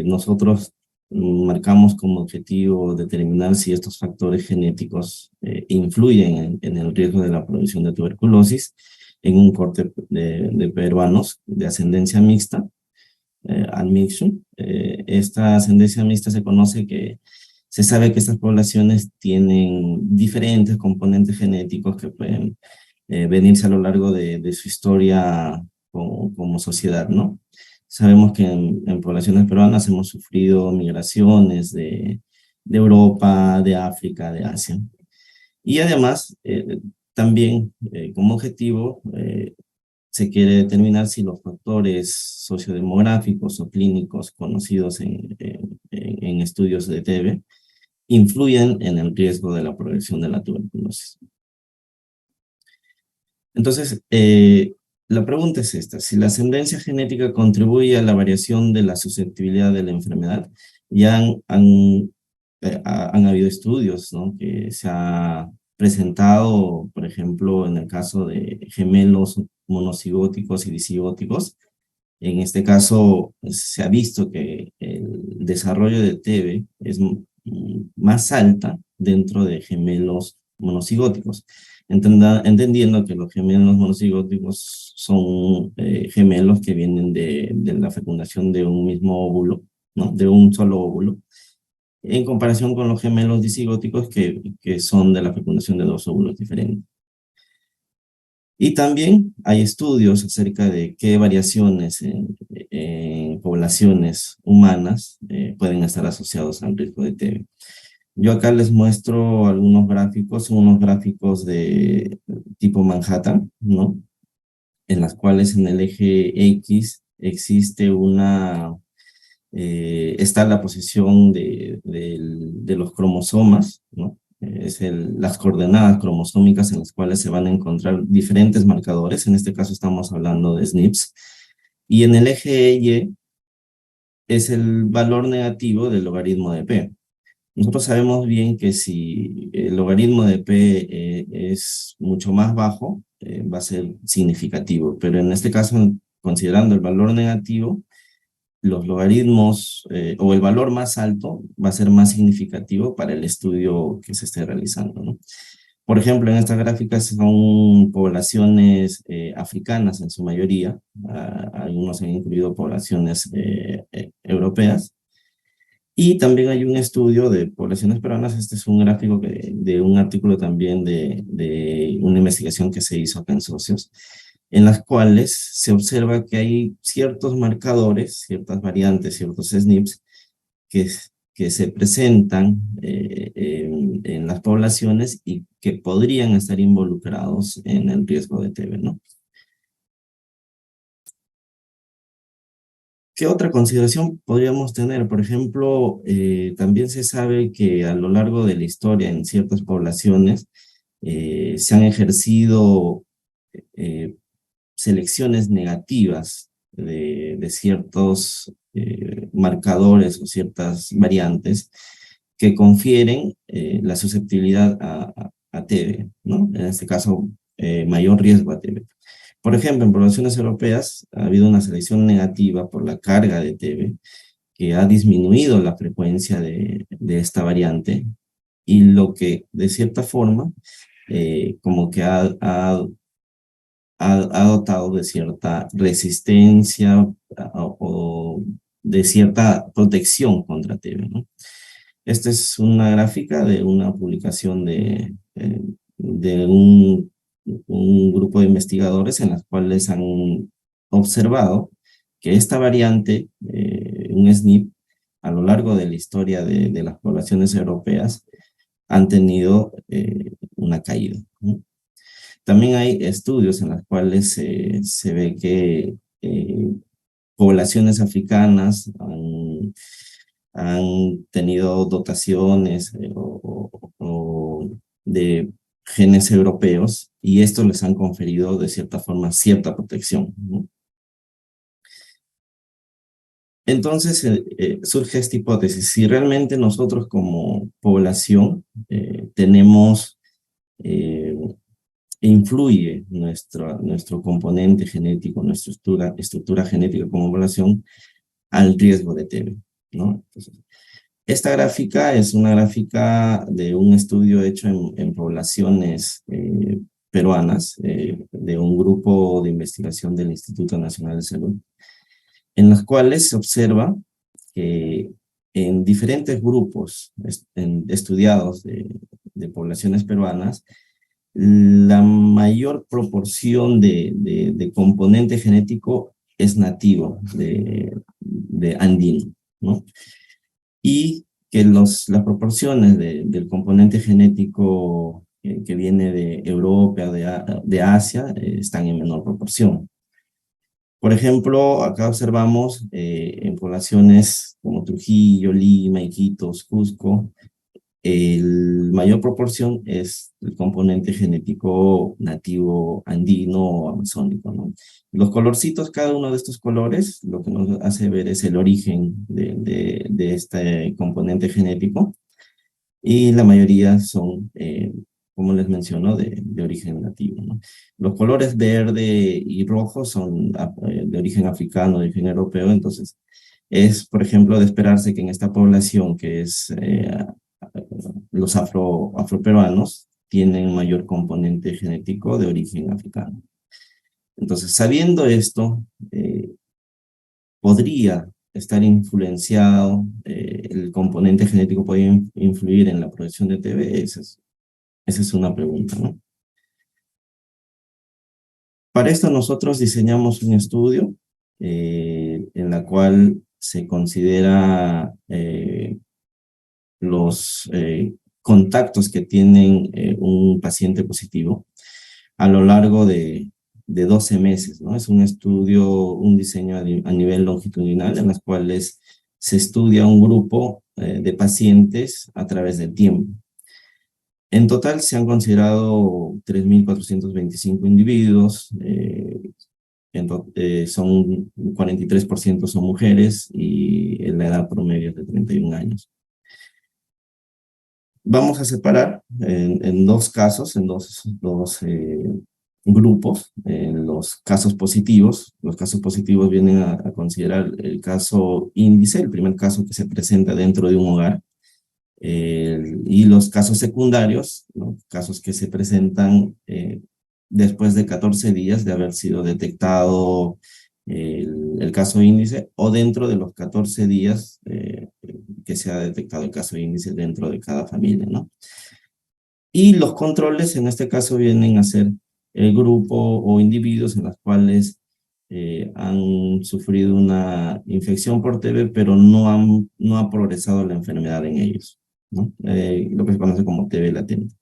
nosotros marcamos como objetivo determinar si estos factores genéticos influyen en el riesgo de la progresión de tuberculosis en un corte de peruanos de ascendencia mixta, admixture. Esta ascendencia mixta se sabe que estas poblaciones tienen diferentes componentes genéticos que pueden venirse a lo largo de su historia como sociedad, ¿no? Sabemos que en poblaciones peruanas hemos sufrido migraciones de Europa, de África, de Asia. Y además, también como objetivo, se quiere determinar si los factores sociodemográficos o clínicos conocidos en estudios de TB influyen en el riesgo de la progresión de la tuberculosis. Entonces, la pregunta es esta: si la ascendencia genética contribuye a la variación de la susceptibilidad de la enfermedad. Ya han habido estudios, ¿no?, que se ha presentado, por ejemplo, en el caso de gemelos monocigóticos y disigóticos. En este caso, se ha visto que el desarrollo de TB es más alta dentro de gemelos monocigóticos, entendiendo que los gemelos monocigóticos son gemelos que vienen de la fecundación de un mismo óvulo, ¿no?, de un solo óvulo, en comparación con los gemelos disigóticos que son de la fecundación de dos óvulos diferentes. Y también hay estudios acerca de qué variaciones en poblaciones humanas pueden estar asociados al riesgo de TB. Yo acá les muestro algunos gráficos, unos gráficos de tipo Manhattan, ¿no?, en las cuales en el eje X existe está la posición de los cromosomas, ¿no? Las coordenadas cromosómicas en las cuales se van a encontrar diferentes marcadores. En este caso estamos hablando de SNPs. Y en el eje Y es el valor negativo del logaritmo de P. Nosotros sabemos bien que si el logaritmo de P es mucho más bajo, va a ser significativo. Pero en este caso, considerando el valor negativo, los logaritmos o el valor más alto va a ser más significativo para el estudio que se esté realizando, ¿no? Por ejemplo, en estas gráficas son poblaciones africanas en su mayoría. Algunos han incluido poblaciones europeas. Y también hay un estudio de poblaciones peruanas. Este es un gráfico de un artículo también de una investigación que se hizo acá en Socios, en las cuales se observa que hay ciertos marcadores, ciertas variantes, ciertos SNPs que se presentan en las poblaciones y que podrían estar involucrados en el riesgo de TB, ¿no? ¿Qué otra consideración podríamos tener? Por ejemplo, también se sabe que a lo largo de la historia en ciertas poblaciones se han ejercido selecciones negativas de ciertos marcadores o ciertas variantes que confieren la susceptibilidad a TB, ¿no? En este caso, mayor riesgo a TB. Por ejemplo, en poblaciones europeas ha habido una selección negativa por la carga de TB, que ha disminuido la frecuencia de esta variante, y lo que de cierta forma como que ha dotado de cierta resistencia o de cierta protección contra TB, ¿no? Esta es una gráfica de una publicación de un grupo de investigadores en las cuales han observado que esta variante, un SNP, a lo largo de la historia de las poblaciones europeas, han tenido una caída, ¿no? También hay estudios en los cuales se ve que poblaciones africanas han tenido dotaciones o de genes europeos, y estos les han conferido de cierta forma cierta protección, ¿no? Entonces surge esta hipótesis: si realmente nosotros como población tenemos, influye nuestro componente genético, nuestra estructura genética como población al riesgo de TB, ¿no? Entonces, esta gráfica es una gráfica de un estudio hecho en poblaciones peruanas, de un grupo de investigación del Instituto Nacional de Salud, en los cuales se observa que en diferentes grupos estudiados de poblaciones peruanas, la mayor proporción de componente genético es nativo de andino, ¿no? Y que las proporciones del componente genético que viene de Europa, de Asia, están en menor proporción. Por ejemplo, acá observamos en poblaciones como Trujillo, Lima, Iquitos, Cusco, el mayor proporción es el componente genético nativo andino o amazónico, ¿no? Los colorcitos, cada uno de estos colores, lo que nos hace ver es el origen de este componente genético, y la mayoría son, como les menciono, de origen nativo, ¿no? Los colores verde y rojo son de origen africano, de origen europeo. Entonces, es, por ejemplo, de esperarse que en esta población que es los afroperuanos, tienen mayor componente genético de origen africano. Entonces, sabiendo esto, podría estar influenciado, el componente genético puede influir en la producción de TB. Esa es una pregunta, ¿no? Para esto nosotros diseñamos un estudio en la cual se considera los contactos que tienen un paciente positivo a lo largo de 12 meses, ¿no? Es un estudio, un diseño a nivel longitudinal, en las cuales se estudia un grupo de pacientes a través del tiempo. En total se han considerado 3.425 individuos, son 43% son mujeres, y la edad promedio es de 31 años. Vamos a separar en dos casos, en dos grupos, los casos positivos. Los casos positivos vienen a considerar el caso índice, el primer caso que se presenta dentro de un hogar, y los casos secundarios, ¿no? Casos que se presentan después de 14 días de haber sido detectado el caso índice, o dentro de los 14 días que se ha detectado el caso índice dentro de cada familia, ¿no? Y los controles en este caso vienen a ser el grupo o individuos en los cuales han sufrido una infección por TB, pero no ha progresado la enfermedad en ellos, ¿no? Lo que se conoce como TB latente.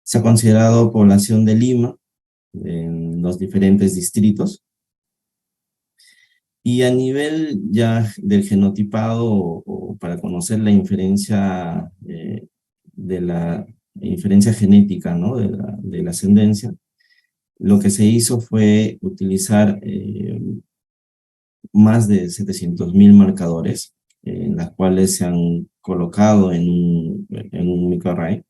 Se ha considerado población de Lima en los diferentes distritos, y a nivel ya del genotipado, o para conocer la inferencia de la inferencia genética, ¿no? de la ascendencia, lo que se hizo fue utilizar más de 700.000 marcadores en las cuales se han colocado en un microarray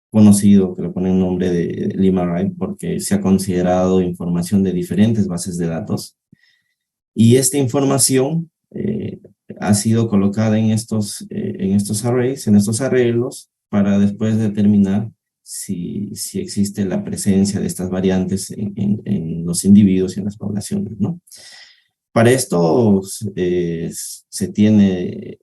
conocido, que le ponen nombre de LimaArray, porque se ha considerado información de diferentes bases de datos. Y esta información ha sido colocada en estos arrays, en estos arreglos, para después determinar si existe la presencia de estas variantes en los individuos y en las poblaciones, ¿no? Para esto se tiene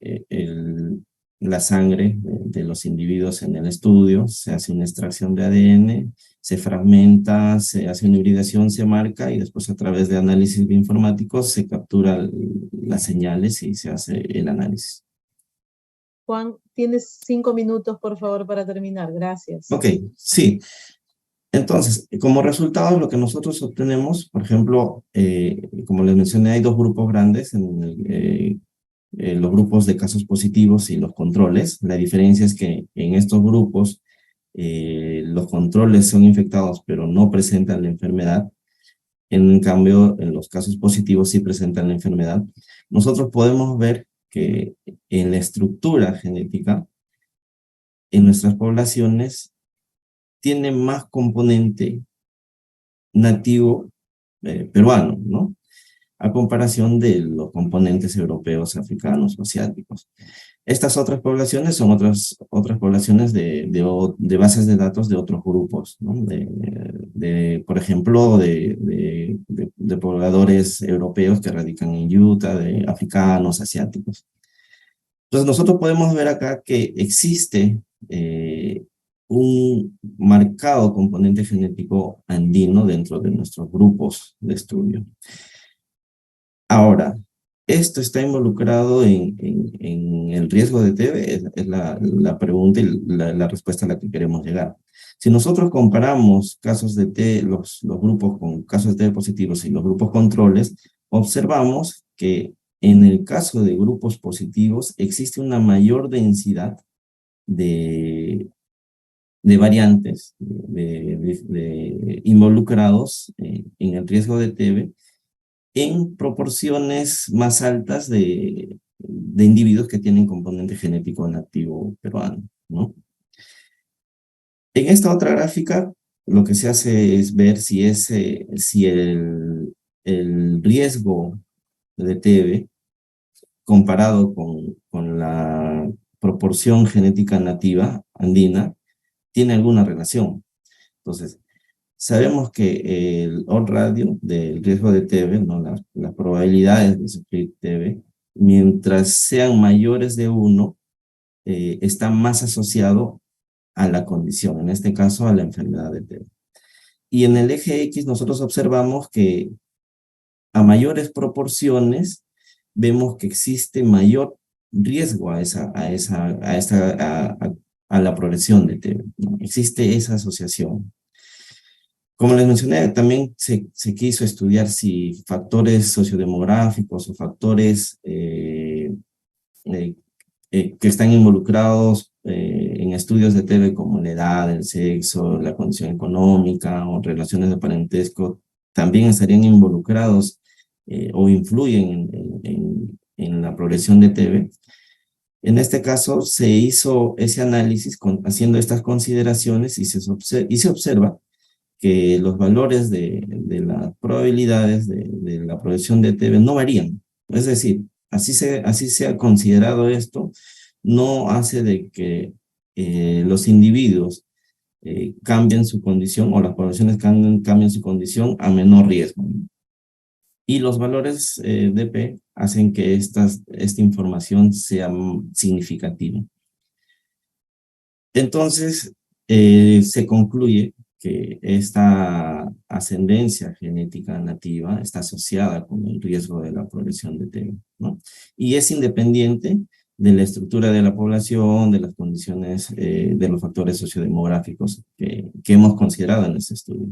la sangre de los individuos en el estudio, se hace una extracción de ADN, se fragmenta, se hace una hibridación, se marca y después a través de análisis bioinformáticos se captura las señales y se hace el análisis. Juan, tienes 5 minutos, por favor, para terminar. Gracias. Ok, sí. Entonces, como resultado, lo que nosotros obtenemos, por ejemplo, como les mencioné, hay dos grupos grandes, los grupos de casos positivos y los controles. La diferencia es que en estos grupos, los controles son infectados, pero no presentan la enfermedad. En cambio, en los casos positivos sí presentan la enfermedad. Nosotros podemos ver que en la estructura genética, en nuestras poblaciones, tiene más componente nativo peruano, ¿no? A comparación de los componentes europeos, africanos o asiáticos. Estas otras poblaciones son otras poblaciones de bases de datos de otros grupos, ¿no? Por ejemplo, de pobladores europeos que radican en Utah, de africanos, asiáticos. Entonces nosotros podemos ver acá que existe un marcado componente genético andino dentro de nuestros grupos de estudio. Ahora, ¿esto está involucrado en el riesgo de TB? Es la pregunta y la respuesta a la que queremos llegar. Si nosotros comparamos casos de TB, los grupos con casos de TB positivos y los grupos controles, observamos que en el caso de grupos positivos existe una mayor densidad de variantes involucrados en el riesgo de TB en proporciones más altas de individuos que tienen componente genético nativo peruano, ¿no? En esta otra gráfica, lo que se hace es ver si el riesgo de TB comparado con la proporción genética nativa andina tiene alguna relación. Entonces, sabemos que el odds ratio del riesgo de TB, ¿no? Las probabilidades de sufrir TB, mientras sean mayores de 1, está más asociado a la condición, en este caso a la enfermedad de TB. Y en el eje X nosotros observamos que a mayores proporciones vemos que existe mayor riesgo a la progresión de TB, ¿no? Existe esa asociación. Como les mencioné, también se quiso estudiar si factores sociodemográficos o factores que están involucrados en estudios de TB como la edad, el sexo, la condición económica o relaciones de parentesco, también estarían involucrados o influyen en la progresión de TB. En este caso se hizo ese análisis haciendo estas consideraciones y se observa que los valores de las probabilidades de la progresión de TB no varían. Es decir, así se ha considerado esto, no hace de que los individuos cambien su condición o las poblaciones cambien su condición a menor riesgo. Y los valores de P hacen que esta información sea significativa. Entonces, se concluye que esta ascendencia genética nativa está asociada con el riesgo de la progresión de TB, ¿no? Y es independiente de la estructura de la población, de las condiciones, de los factores sociodemográficos que hemos considerado en este estudio.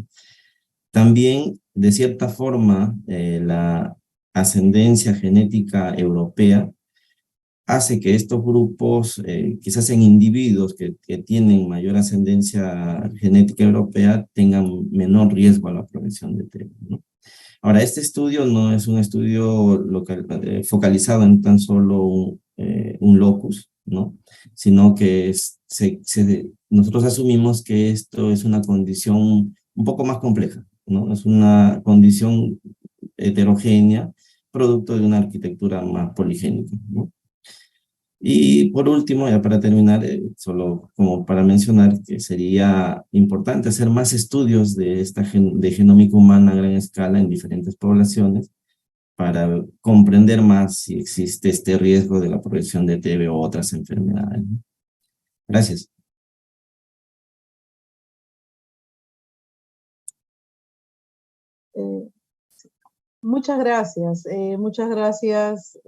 También, de cierta forma, la ascendencia genética europea hace que estos grupos, quizás en individuos que tienen mayor ascendencia genética europea, tengan menor riesgo a la progresión de TB, ¿no? Ahora, este estudio no es un estudio focalizado en tan solo un locus, ¿no? Sino que nosotros asumimos que esto es una condición un poco más compleja, ¿no? Es una condición heterogénea, producto de una arquitectura más poligénica, ¿no? Y por último, ya para terminar, solo como para mencionar que sería importante hacer más estudios de de genómica humana a gran escala en diferentes poblaciones para comprender más si existe este riesgo de la progresión de TB o otras enfermedades, ¿no? Gracias. Eh, muchas gracias. Muchas gracias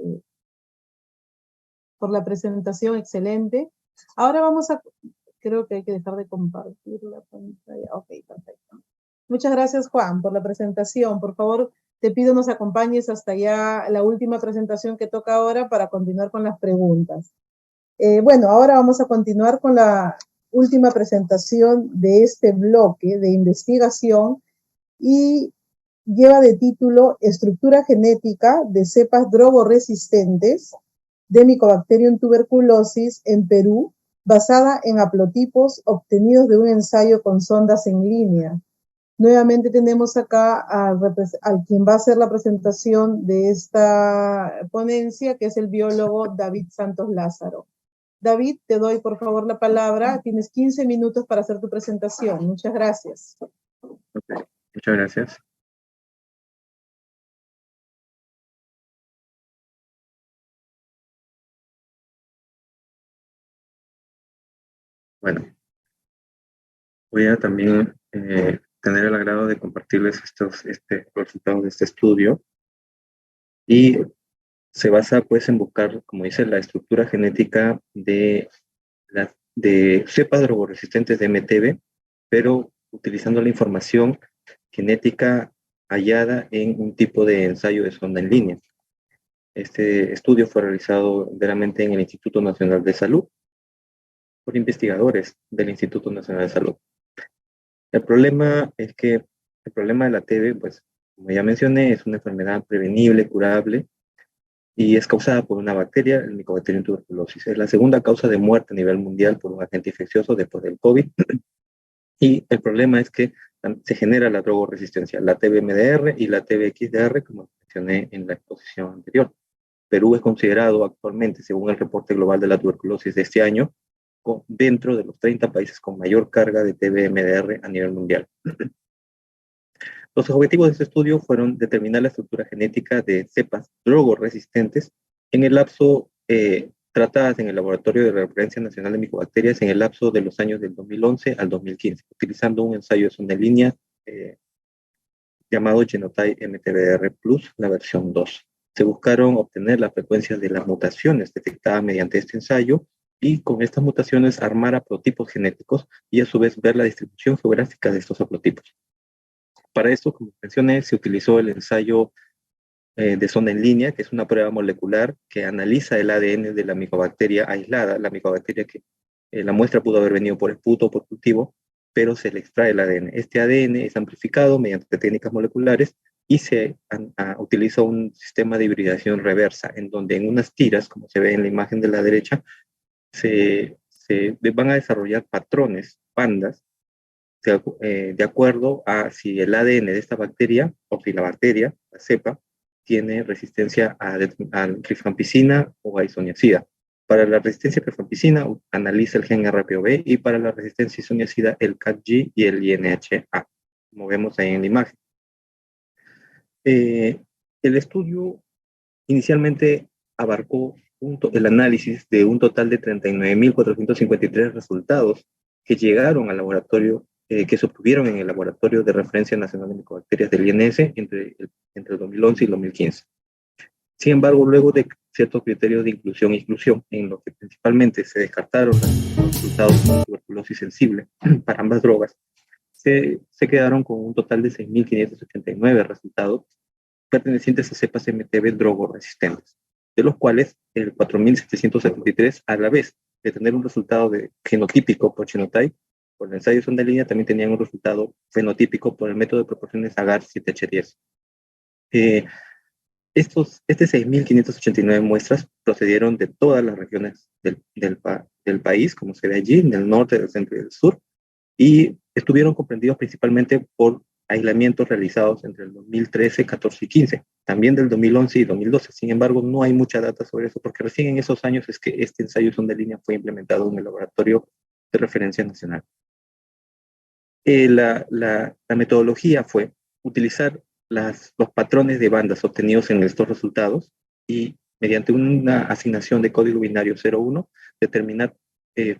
por la presentación excelente. Ahora creo que hay que dejar de compartir la pantalla. Ok, perfecto. Muchas gracias, Juan, por la presentación. Por favor, te pido nos acompañes hasta ya la última presentación que toca ahora para continuar con las preguntas. Bueno, ahora vamos a continuar con la última presentación de este bloque de investigación y lleva de título Estructura genética de cepas drogoresistentes de Mycobacterium tuberculosis en Perú, basada en haplotipos obtenidos de un ensayo con sondas en línea. Nuevamente tenemos acá al quien va a hacer la presentación de esta ponencia, que es el biólogo David Santos Lázaro. David, te doy por favor la palabra. Tienes 15 minutos para hacer tu presentación. Muchas gracias. Okay. Muchas gracias. Bueno, voy a también tener el agrado de compartirles los resultados de este estudio, y se basa pues en buscar, como dice, la estructura genética de cepas drogoresistentes de MTB, pero utilizando la información genética hallada en un tipo de ensayo de sonda en línea. Este estudio fue realizado verdaderamente en el Instituto Nacional de Salud por investigadores del Instituto Nacional de Salud. El problema de la TB, pues, como ya mencioné, es una enfermedad prevenible, curable, y es causada por una bacteria, el Mycobacterium tuberculosis. Es la segunda causa de muerte a nivel mundial por un agente infeccioso después del COVID. Y el problema es que se genera la drogoresistencia, la TB-MDR y la TB-XDR, como mencioné en la exposición anterior. Perú es considerado actualmente, según el reporte global de la tuberculosis de este año, dentro de los 30 países con mayor carga de TB-MDR a nivel mundial. Los objetivos de este estudio fueron determinar la estructura genética de cepas drogoresistentes en el lapso tratadas en el Laboratorio de Referencia Nacional de Micobacterias en el lapso de los años del 2011 al 2015, utilizando un ensayo de sonda en línea llamado Genotype MTBR Plus, la versión 2. Se buscaron obtener las frecuencias de las mutaciones detectadas mediante este ensayo y con estas mutaciones armar haplotipos genéticos y a su vez ver la distribución geográfica de estos haplotipos. Para esto, como mencioné, se utilizó el ensayo de sonda en línea, que es una prueba molecular que analiza el ADN de la micobacteria aislada, la micobacteria que la muestra pudo haber venido por esputo o por cultivo, pero se le extrae el ADN. Este ADN es amplificado mediante técnicas moleculares y se utiliza un sistema de hibridación reversa, en donde en unas tiras, como se ve en la imagen de la derecha, se van a desarrollar patrones, bandas, de acuerdo a si el ADN de esta bacteria, o si la bacteria, la cepa, tiene resistencia a rifampicina o a isoniazida. Para la resistencia a rifampicina, analiza el gen RPOB, y para la resistencia a isoniazida, el CAG y el INHA, como vemos ahí en la imagen. El estudio inicialmente abarcó el análisis de un total de 39.453 resultados que llegaron al laboratorio, que se obtuvieron en el Laboratorio de Referencia Nacional de Micobacterias del INS entre el 2011 y el 2015. Sin embargo, luego de ciertos criterios de inclusión e exclusión, en los que principalmente se descartaron los resultados de tuberculosis sensible para ambas drogas, se quedaron con un total de 6.589 resultados pertenecientes a cepas MTB drogoresistentes, de los cuales el 4.773, a la vez de tener un resultado de genotípico por Genotype, por el ensayo de sonda en línea, también tenían un resultado fenotípico por el método de proporciones Agar 7H10. Este 6.589 muestras procedieron de todas las regiones del país, como se ve allí, del norte, del centro y del sur, y estuvieron comprendidos principalmente por aislamientos realizados entre el 2013, 14 y 15, también del 2011 y 2012. Sin embargo, no hay mucha data sobre eso, porque recién en esos años es que este ensayo de sonda de línea fue implementado en el Laboratorio de Referencia Nacional. La metodología fue utilizar los patrones de bandas obtenidos en estos resultados y mediante una asignación de código binario 0,1 determinar,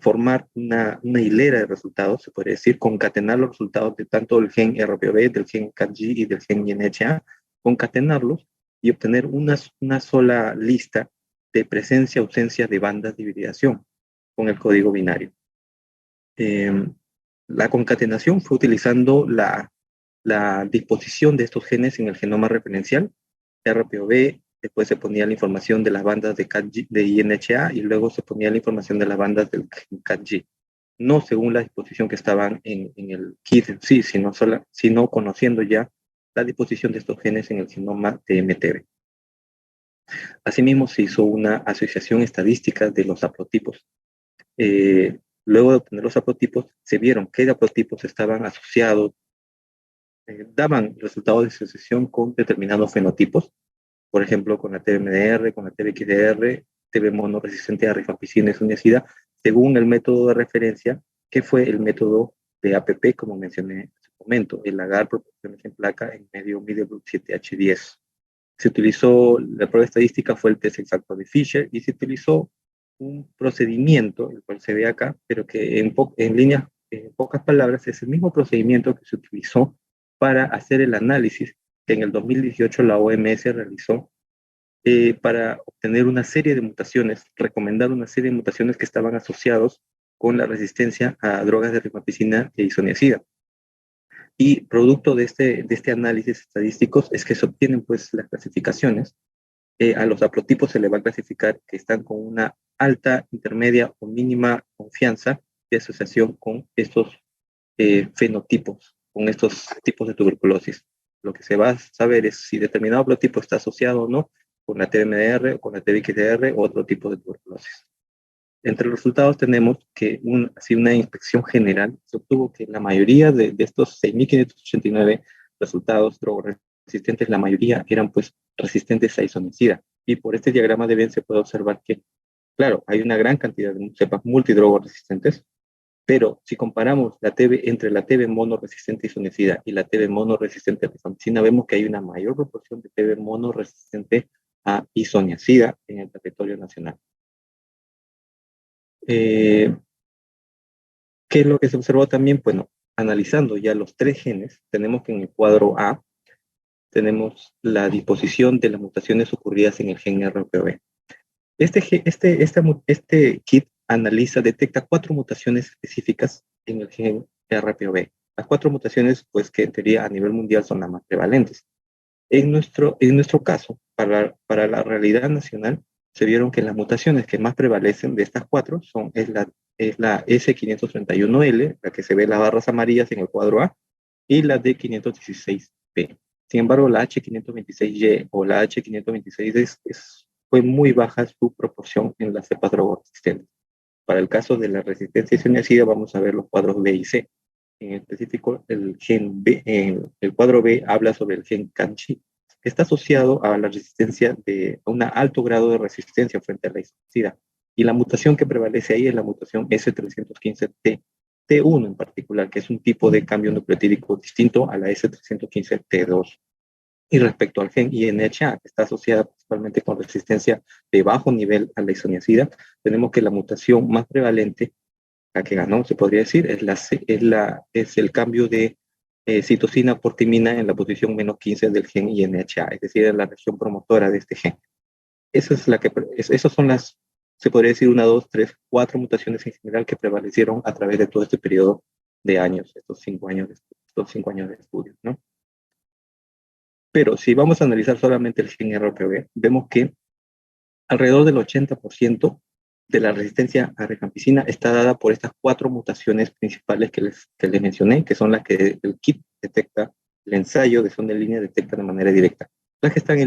formar una hilera de resultados, se podría decir, concatenar los resultados de tanto el gen RPOB, del gen CAG y del gen INHA, concatenarlos y obtener una sola lista de presencia-ausencia de bandas de hibridación con el código binario. La concatenación fue utilizando la disposición de estos genes en el genoma referencial, RPOB, después se ponía la información de las bandas de INHA y luego se ponía la información de las bandas del CAG, no según la disposición que estaban en el kit en sí, sino conociendo ya la disposición de estos genes en el genoma de MTB. Asimismo, se hizo una asociación estadística de los haplotipos. Luego de obtener los haplotipos, se vieron qué haplotipos estaban asociados, daban resultados de asociación con determinados fenotipos, por ejemplo, con la TBMDR, con la TBXDR, TB mono resistente a rifampicina y sunicida, según el método de referencia, que fue el método de APP, como mencioné hace un momento, el agar proporciones en placa en medio Middlebrook 7H10. Se utilizó, la prueba estadística fue el test exacto de Fisher y se utilizó un procedimiento, el cual se ve acá, pero que en pocas palabras es el mismo procedimiento que se utilizó para hacer el análisis que en el 2018 la OMS realizó para obtener una serie de mutaciones, recomendar una serie de mutaciones que estaban asociados con la resistencia a drogas de rifampicina e isoniazida. Y producto de este análisis estadísticos es que se obtienen pues las clasificaciones. A los haplotipos se le va a clasificar que están con una alta, intermedia o mínima confianza de asociación con estos fenotipos, con estos tipos de tuberculosis. Lo que se va a saber es si determinado haplotipo está asociado o no con la TBMDR, con la TBXDR o otro tipo de tuberculosis. Entre los resultados tenemos que una inspección general se obtuvo que la mayoría de estos 6.589 resultados drogoresistentes, la mayoría eran pues resistentes a isoniazida. Y por este diagrama de Venn se puede observar que, claro, hay una gran cantidad de cepas multidrogoresistentes, pero si comparamos entre la TB mono resistente a isoniazida y la TB mono resistente a rifampicina, vemos que hay una mayor proporción de TB mono resistente a isoniazida en el territorio nacional. ¿Qué es lo que se observó también? Bueno, analizando ya los 3 genes, tenemos que en el cuadro A tenemos la disposición de las mutaciones ocurridas en el gen RPOB. Este kit detecta 4 mutaciones específicas en el gen RPOB. Las 4 mutaciones, pues que en teoría a nivel mundial son las más prevalentes. En nuestro caso, para la realidad nacional, se vieron que las mutaciones que más prevalecen de estas 4 es la S531L, la que se ve las barras amarillas en el cuadro A, y la D516P. Sin embargo, la H526Y o la H526 fue muy baja su proporción en las cepas drogoresistentes. Para el caso de la resistencia isoniazida, vamos a ver los cuadros B y C. En específico, el cuadro B habla sobre el gen CAG. Está asociado a la resistencia a un alto grado de resistencia frente a la isoniazida. Y la mutación que prevalece ahí es la mutación S315T, T1 en particular, que es un tipo de cambio nucleotídico distinto a la S315T2. Y respecto al gen INHA, que está asociada principalmente con resistencia de bajo nivel a la isoniazida, tenemos que la mutación más prevalente, la que ganó, se podría decir, es el cambio de citosina por timina en la posición -15 del gen INHA, es decir, en la región promotora de este gen. Esas son las, se podría decir, 1, 2, 3, 4 mutaciones en general que prevalecieron a través de todo este periodo de años, estos 5 años de estudio, ¿no? Pero si vamos a analizar solamente el gen RPOB, vemos que alrededor del 80% de la resistencia a rifampicina está dada por estas 4 mutaciones principales que les mencioné, que son las que el kit detecta, el ensayo de sonda en línea detecta de manera directa. Las que están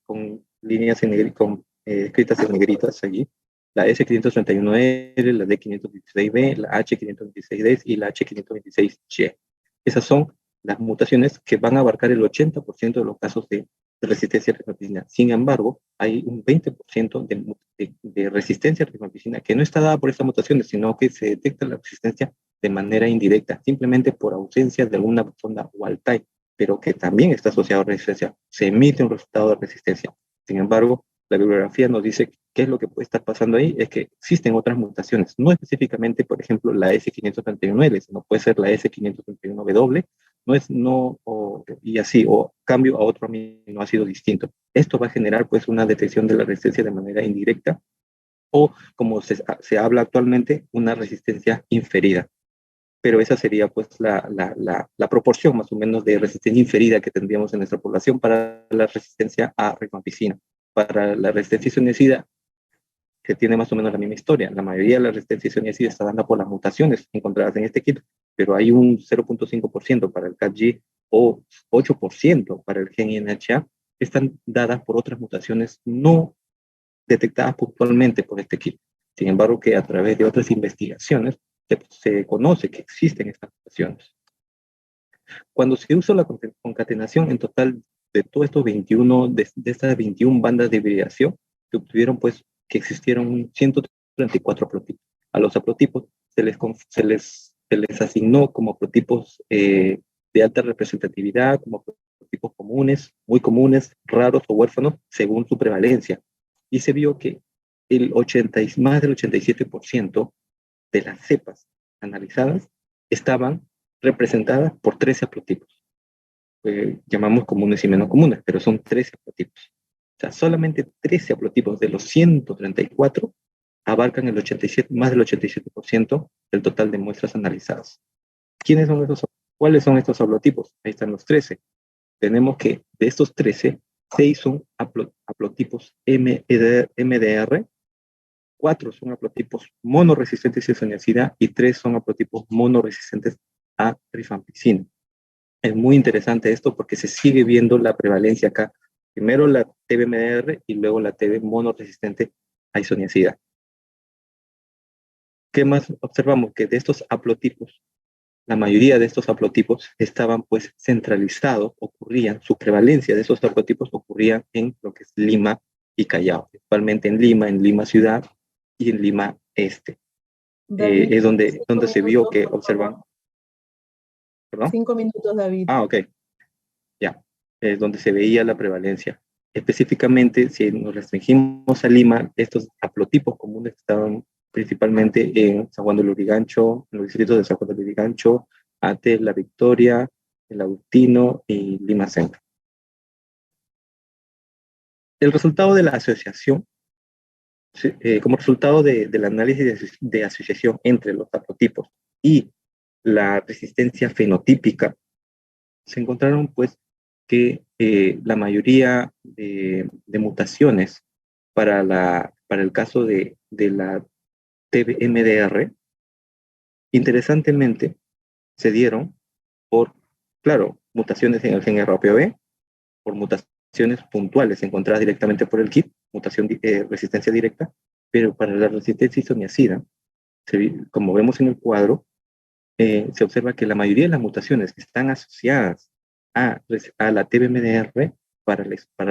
con líneas escritas en negritas allí, la S531R, la D516B, la H526D y la H526Y. Esas son las mutaciones que van a abarcar el 80% de los casos de resistencia a rifampicina. Sin embargo, hay un 20% de resistencia a rifampicina que no está dada por estas mutaciones, sino que se detecta la resistencia de manera indirecta, simplemente por ausencia de alguna sonda wild type, pero que también está asociado a resistencia. Se emite un resultado de resistencia. Sin embargo, la bibliografía nos dice qué es lo que puede estar pasando ahí, es que existen otras mutaciones, no específicamente, por ejemplo, la S531L, sino puede ser la S531W, y así, o cambio a otro aminoácido distinto. Esto va a generar pues una detección de la resistencia de manera indirecta, o como se habla actualmente, una resistencia inferida. Pero esa sería pues la proporción más o menos de resistencia inferida que tendríamos en nuestra población para la resistencia a rifampicina. Para la resistencia isoniazida, que tiene más o menos la misma historia. La mayoría de la resistencia isoniazida está dada por las mutaciones encontradas en este kit, pero hay un 0.5% para el CAG o 8% para el gen INHA, que están dadas por otras mutaciones no detectadas puntualmente por este kit. Sin embargo, que a través de otras investigaciones se conoce que existen estas mutaciones. Cuando se usa la concatenación en total de todos estos 21, de estas 21 bandas de hibridación, se obtuvieron pues que existieron 134 haplotipos. A los haplotipos se les asignó como haplotipos de alta representatividad, como haplotipos comunes, muy comunes, raros o huérfanos, según su prevalencia. Y se vio que más del 87% de las cepas analizadas estaban representadas por 13 haplotipos. Llamamos comunes y menos comunes, pero son 13 haplotipos. O sea, solamente 13 haplotipos de los 134 abarcan más del 87% del total de muestras analizadas. ¿Cuáles son estos haplotipos? Ahí están los 13. Tenemos que de estos 13, 6 son haplotipos MDR, 4 son haplotipos monoresistentes a isoniazida y 3 son haplotipos monoresistentes a rifampicina. Es muy interesante esto porque se sigue viendo la prevalencia acá. Primero la TBMDR y luego la TB monoresistente a isoniazida. ¿Qué más observamos? Que de estos haplotipos, la mayoría de estos haplotipos estaban pues centralizados, su prevalencia de esos haplotipos ocurría en lo que es Lima y Callao, principalmente en Lima ciudad y en Lima Este. David, es donde se vio que observan. ¿Perdón? 5 minutos, David. Ok. Ya. Es donde se veía la prevalencia. Específicamente, si nos restringimos a Lima, estos haplotipos comunes estaban principalmente en San Juan del Lurigancho, en los distritos de San Juan del Lurigancho, Ate, La Victoria, El Agustino y Lima Centro. El resultado de la asociación, como resultado del análisis de asociación entre los haplotipos y la resistencia fenotípica, se encontraron pues que la mayoría de mutaciones para el caso de la TBMDR, interesantemente, se dieron por, claro, mutaciones en el gen RAPB, por mutaciones puntuales encontradas directamente por el kit, resistencia directa, pero para la resistencia isoniazida, como vemos en el cuadro, se observa que la mayoría de las mutaciones que están asociadas a la TBMDR para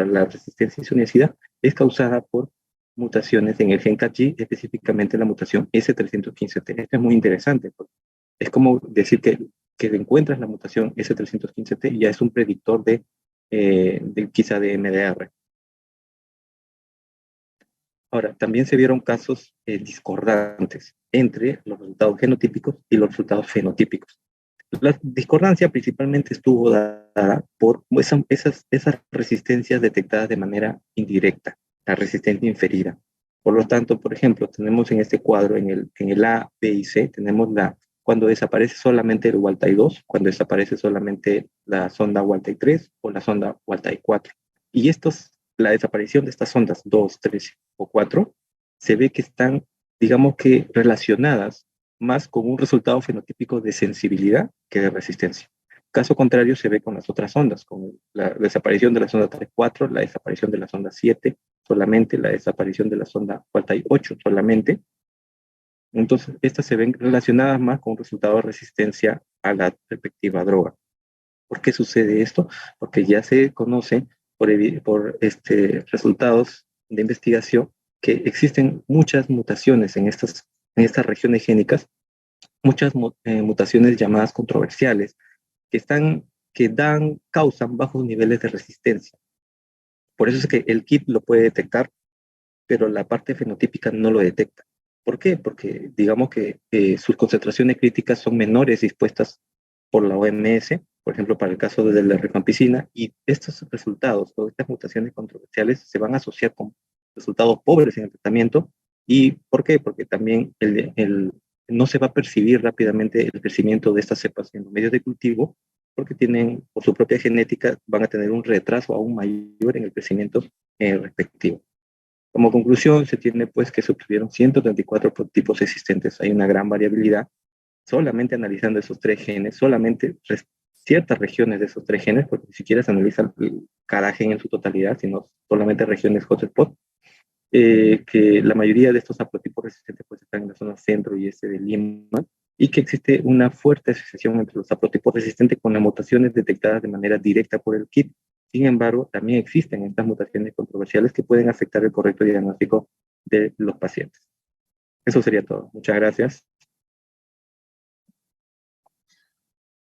la resistencia isoniazida es causada por mutaciones en el gen CAG, específicamente la mutación S315T. Esto es muy interesante, porque es como decir que encuentras la mutación S315T y ya es un predictor de quizá de MDR. Ahora, también se vieron casos discordantes entre los resultados genotípicos y los resultados fenotípicos. La discordancia principalmente estuvo dada por esas resistencias detectadas de manera indirecta, la resistencia inferida. Por lo tanto, por ejemplo, tenemos en este cuadro, en el A, B y C, tenemos cuando desaparece solamente el Waltai-2, cuando desaparece solamente la sonda Waltai-3 o la sonda Waltai-4. Y la desaparición de estas sondas 2, 3 o 4 se ve que están, digamos que, relacionadas más con un resultado fenotípico de sensibilidad que de resistencia. Caso contrario se ve con las otras ondas, con la desaparición de la sonda 3-4, la desaparición de la sonda 7 solamente, la desaparición de la sonda 48 solamente. Entonces, estas se ven relacionadas más con un resultado de resistencia a la respectiva droga. ¿Por qué sucede esto? Porque ya se conoce por resultados de investigación que existen muchas mutaciones en estas regiones génicas, muchas mutaciones llamadas controversiales, causan bajos niveles de resistencia. Por eso es que el kit lo puede detectar, pero la parte fenotípica no lo detecta. ¿Por qué? Porque digamos que sus concentraciones críticas son menores dispuestas por la OMS, por ejemplo, para el caso de la rifampicina, y estos resultados, todas estas mutaciones controversiales, se van a asociar con resultados pobres en el tratamiento. ¿Y por qué? Porque también no se va a percibir rápidamente el crecimiento de estas cepas en los medios de cultivo, porque tienen, por su propia genética, van a tener un retraso aún mayor en el crecimiento respectivo. Como conclusión, se tiene pues que se obtuvieron 134 prototipos existentes. Hay una gran variabilidad. Solamente analizando esos 3 genes, solamente ciertas regiones de esos 3 genes, porque ni siquiera se analiza cada gen en su totalidad, sino solamente regiones hotspot, que la mayoría de estos haplotipos resistentes pues están en la zona centro y este de Lima, y que existe una fuerte asociación entre los haplotipos resistentes con las mutaciones detectadas de manera directa por el kit. Sin embargo, también existen estas mutaciones controversiales que pueden afectar el correcto diagnóstico de los pacientes. Eso sería todo. Muchas gracias.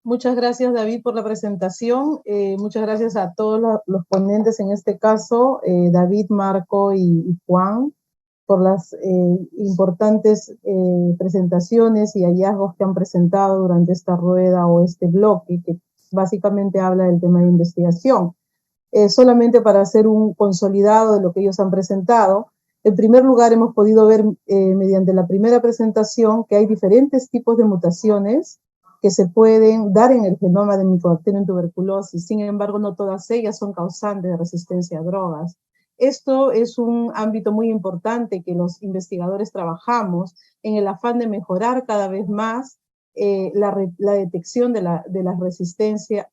Muchas gracias, David, por la presentación. Muchas gracias a todos los ponentes, en este caso, David, Marco y Juan, por las importantes presentaciones y hallazgos que han presentado durante esta rueda o este bloque, que básicamente habla del tema de investigación. Solamente para hacer un consolidado de lo que ellos han presentado, en primer lugar hemos podido ver mediante la primera presentación que hay diferentes tipos de mutaciones que se pueden dar en el genoma de Mycobacterium tuberculosis. Sin embargo, no todas ellas son causantes de resistencia a drogas. Esto es un ámbito muy importante que los investigadores trabajamos en el afán de mejorar cada vez más la detección de la resistencia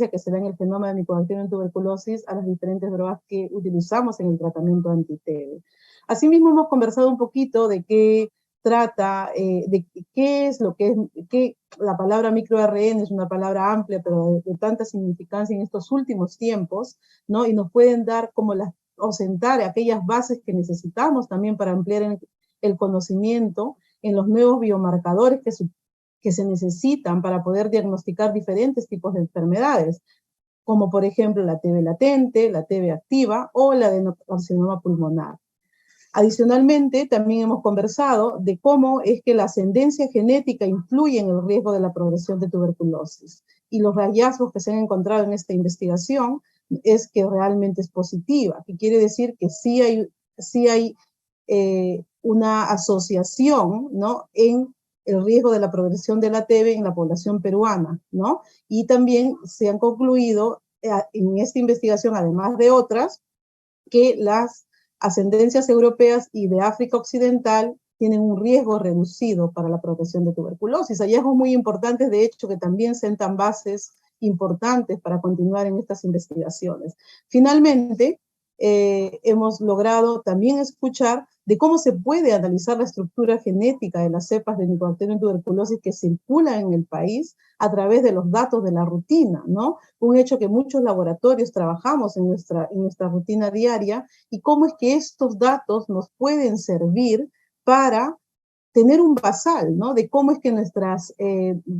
que se da en el genoma de Mycobacterium tuberculosis a las diferentes drogas que utilizamos en el tratamiento anti-TB. Asimismo, hemos conversado un poquito de qué trata, de qué es lo que es, la palabra microARN es una palabra amplia, pero de tanta significancia en estos últimos tiempos, ¿no? Y nos pueden dar como o sentar aquellas bases que necesitamos también para ampliar el conocimiento en los nuevos biomarcadores que se necesitan para poder diagnosticar diferentes tipos de enfermedades, como por ejemplo la TB latente, la TB activa o la adenocarcinoma pulmonar. Adicionalmente, también hemos conversado de cómo es que la ascendencia genética influye en el riesgo de la progresión de tuberculosis. Y los hallazgos que se han encontrado en esta investigación es que realmente es positiva, que quiere decir que sí hay una asociación, ¿no?, en el riesgo de la progresión de la TB en la población peruana, ¿no? Y también se han concluido en esta investigación, además de otras, que las ascendencias europeas y de África Occidental tienen un riesgo reducido para la progresión de tuberculosis. Hallazgos muy importantes, de hecho, que también sentan bases importantes para continuar en estas investigaciones. Finalmente, hemos logrado también escuchar de cómo se puede analizar la estructura genética de las cepas de Mycobacterium tuberculosis que circulan en el país a través de los datos de la rutina, ¿no? Un hecho que muchos laboratorios trabajamos en nuestra rutina diaria, y cómo es que estos datos nos pueden servir para tener un basal, ¿no?, de cómo es que nuestras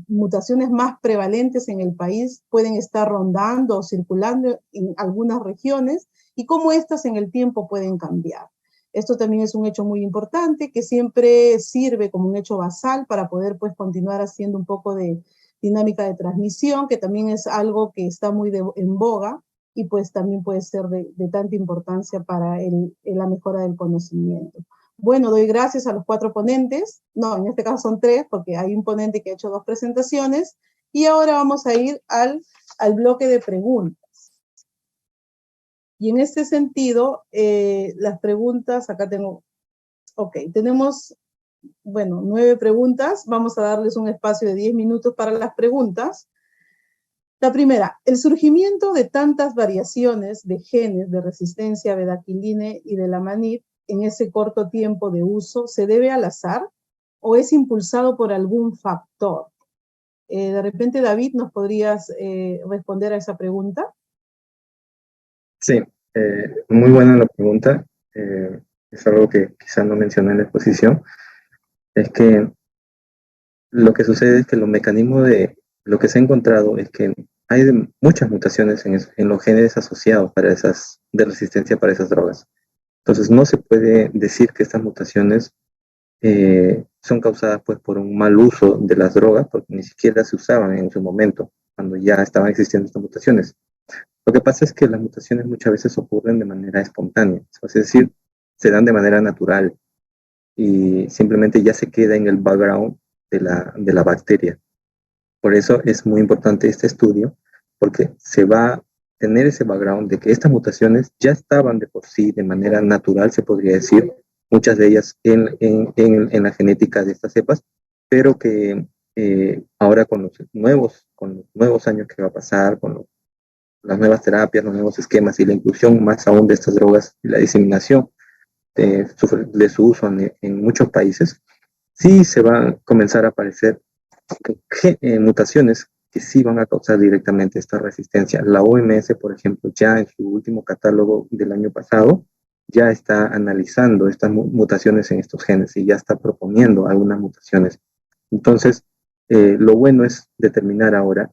mutaciones más prevalentes en el país pueden estar rondando o circulando en algunas regiones y cómo estas en el tiempo pueden cambiar. Esto también es un hecho muy importante que siempre sirve como un hecho basal para poder pues continuar haciendo un poco de dinámica de transmisión, que también es algo que está muy en boga y pues también puede ser de tanta importancia para la mejora del conocimiento. Bueno, doy gracias a los 4 ponentes, no, en este caso son 3, porque hay un ponente que ha hecho 2 presentaciones, y ahora vamos a ir al bloque de preguntas. Y en este sentido, las preguntas, acá tengo, tenemos, bueno, 9 preguntas, vamos a darles un espacio de 10 minutos para las preguntas. La primera, el surgimiento de tantas variaciones de genes de resistencia a bedaquiline y de lamanid en ese corto tiempo de uso, ¿se debe al azar o es impulsado por algún factor? De repente, David, ¿nos podrías responder a esa pregunta? Sí, muy buena la pregunta. Es algo que quizás no mencioné en la exposición. Es que lo que sucede es que los mecanismos de lo que se ha encontrado es que hay muchas mutaciones en los genes asociados para de resistencia para esas drogas. Entonces no se puede decir que estas mutaciones son causadas pues por un mal uso de las drogas, porque ni siquiera se usaban en su momento, cuando ya estaban existiendo estas mutaciones. Lo que pasa es que las mutaciones muchas veces ocurren de manera espontánea, es decir, se dan de manera natural y simplemente ya se queda en el background de la bacteria. Por eso es muy importante este estudio, porque se va a tener ese background de que estas mutaciones ya estaban de por sí, de manera natural, se podría decir, muchas de ellas en la genética de estas cepas, pero que ahora con los nuevos años que va a pasar, las nuevas terapias, los nuevos esquemas y la inclusión más aún de estas drogas y la diseminación de su uso en muchos países, sí se va a comenzar a aparecer mutaciones que sí van a causar directamente esta resistencia. La OMS, por ejemplo, ya en su último catálogo del año pasado, ya está analizando estas mutaciones en estos genes y ya está proponiendo algunas mutaciones. Entonces, lo bueno es determinar ahora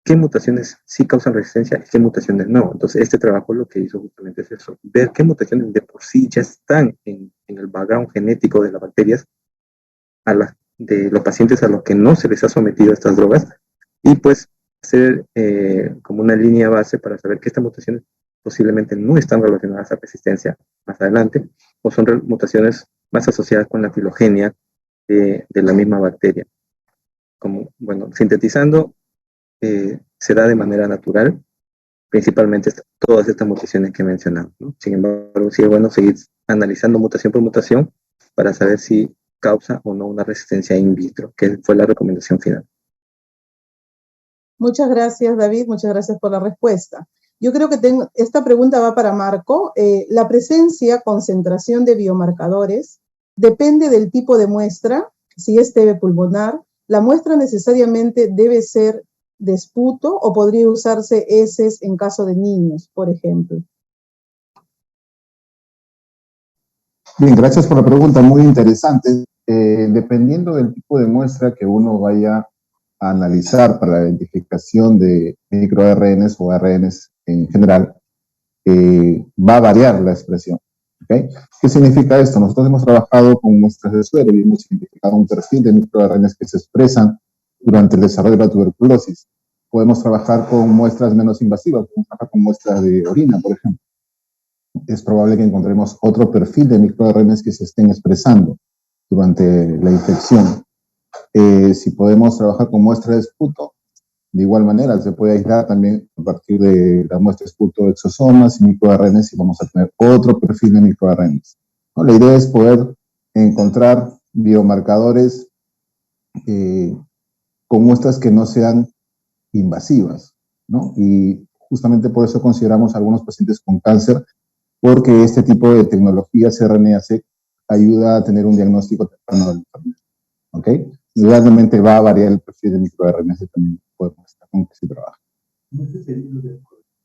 qué mutaciones sí causan resistencia y qué mutaciones no. Entonces, este trabajo lo que hizo justamente es eso, ver qué mutaciones de por sí ya están en el background genético de las bacterias de los pacientes a los que no se les ha sometido a estas drogas y pues hacer como una línea base para saber que estas mutaciones posiblemente no están relacionadas a resistencia más adelante o son mutaciones más asociadas con la filogenia de la misma bacteria. Como, bueno, sintetizando, se da de manera natural, principalmente todas estas mutaciones que he mencionado, ¿no? Sin embargo, sí es bueno seguir analizando mutación por mutación para saber si causa o no una resistencia in vitro, que fue la recomendación final. Muchas gracias, David. Muchas gracias por la respuesta. Yo creo que esta pregunta va para Marco. La presencia, concentración de biomarcadores depende del tipo de muestra. Si es TB pulmonar, ¿la muestra necesariamente debe ser de esputo o podría usarse heces en caso de niños, por ejemplo? Bien, gracias por la pregunta, muy interesante. Dependiendo del tipo de muestra que uno vaya a analizar para la identificación de microRNs o RNs en general, va a variar la expresión. ¿Okay? ¿Qué significa esto? Nosotros hemos trabajado con muestras de suero y hemos identificado un perfil de microRNs que se expresan durante el desarrollo de la tuberculosis. Podemos trabajar con muestras menos invasivas, podemos trabajar con muestras de orina, por ejemplo. Es probable que encontremos otro perfil de microRNs que se estén expresando durante la infección. Si podemos trabajar con muestra de esputo, de igual manera se puede aislar también a partir de la muestra de esputo de exosomas y microRNs y vamos a tener otro perfil de microRNs. ¿No? La idea es poder encontrar biomarcadores con muestras que no sean invasivas, ¿no? Y justamente por eso consideramos a algunos pacientes con cáncer, porque este tipo de tecnologías RNA-seq ayuda a tener un diagnóstico temprano de la enfermedad. ¿Ok? Realmente va a variar el perfil de microRNA también podemos estar con que se trabaja.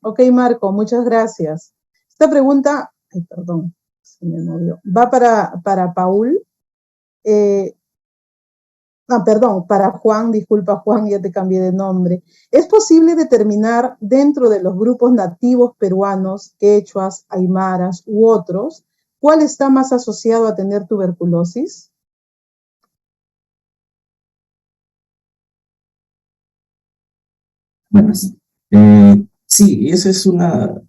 Ok, Marco, muchas gracias. Esta pregunta, perdón, se me movió, va para Paul. Perdón, para Juan, disculpa Juan, ya te cambié de nombre. ¿Es posible determinar dentro de los grupos nativos peruanos, quechuas, aymaras u otros, cuál está más asociado a tener tuberculosis? Buenas. Sí, eso es la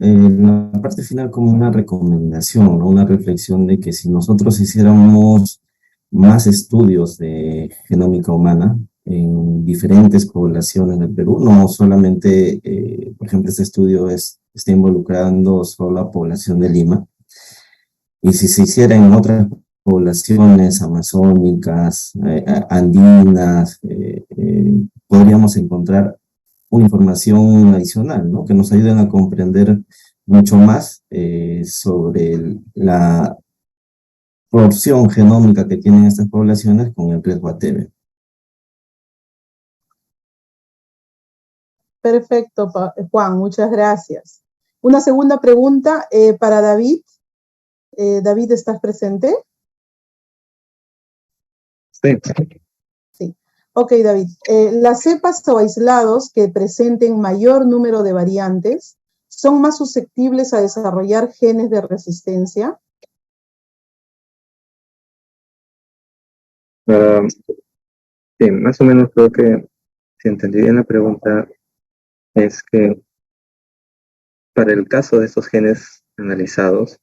parte final como una recomendación, ¿no? Una reflexión de que si nosotros hiciéramos más estudios de genómica humana en diferentes poblaciones del Perú, no solamente, por ejemplo, este estudio está involucrando solo a población de Lima, y si se hiciera en otras poblaciones amazónicas, andinas, podríamos encontrar una información adicional, ¿no? Que nos ayuden a comprender mucho más sobre la porción genómica que tienen estas poblaciones con el riesgo a TB. Perfecto, Juan, muchas gracias. Una segunda pregunta para David. David, ¿estás presente? Sí. Sí. Ok, David. Las cepas o aislados que presenten mayor número de variantes son más susceptibles a desarrollar genes de resistencia. Sí, más o menos creo que, si entendí bien la pregunta, es que para el caso de estos genes analizados,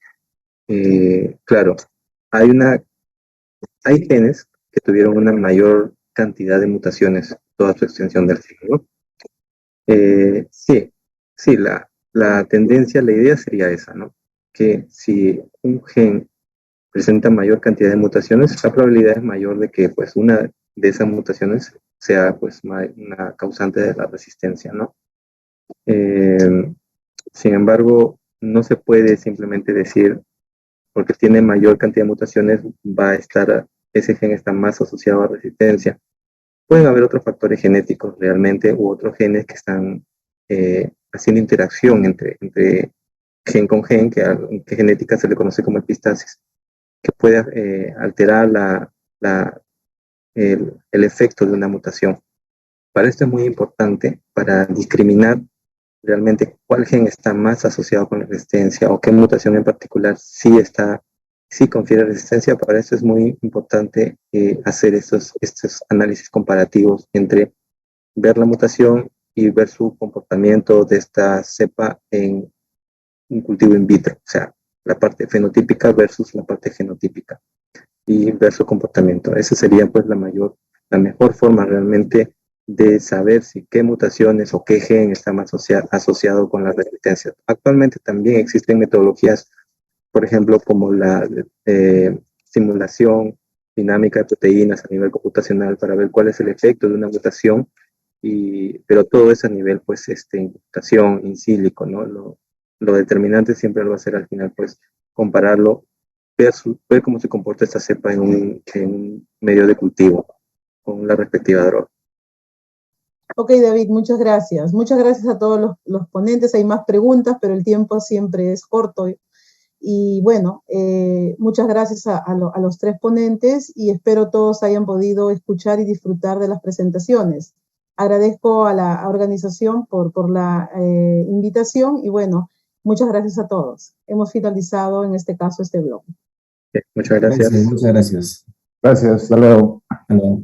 claro, hay genes que tuvieron una mayor cantidad de mutaciones toda su extensión del ciclo. Sí, la tendencia, la idea sería esa, ¿no? Que si un gen presenta mayor cantidad de mutaciones, la probabilidad es mayor de que pues una de esas mutaciones sea pues una causante de la resistencia, ¿no? Sin embargo, no se puede simplemente decir porque tiene mayor cantidad de mutaciones ese gen está más asociado a resistencia. Pueden haber otros factores genéticos realmente u otros genes que están haciendo interacción entre gen con gen, que genética se le conoce como epistasis, que puede alterar el efecto de una mutación. Para esto es muy importante, para discriminar realmente cuál gen está más asociado con la resistencia o qué mutación en particular sí confiere resistencia. Para eso es muy importante hacer estos análisis comparativos entre ver la mutación y ver su comportamiento de esta cepa en un cultivo in vitro, o sea, la parte fenotípica versus la parte genotípica y ver su comportamiento. Esa sería pues la mejor forma realmente de saber si qué mutaciones o qué gen está más asociado con la resistencia. Actualmente también existen metodologías, por ejemplo, como la simulación dinámica de proteínas a nivel computacional para ver cuál es el efecto de una mutación, pero todo es a nivel, pues, computación in silico, ¿no? Lo determinante siempre lo va a ser al final, pues, compararlo, ver cómo se comporta esta cepa en un medio de cultivo con la respectiva droga. Ok, David, muchas gracias. Muchas gracias a todos los ponentes. Hay más preguntas, pero el tiempo siempre es corto. Y bueno, muchas gracias a los tres ponentes y espero todos hayan podido escuchar y disfrutar de las presentaciones. Agradezco a la organización por la invitación y bueno, muchas gracias a todos. Hemos finalizado en este caso este blog. Muchas gracias. Muchas gracias. Gracias, hasta luego. Hasta luego.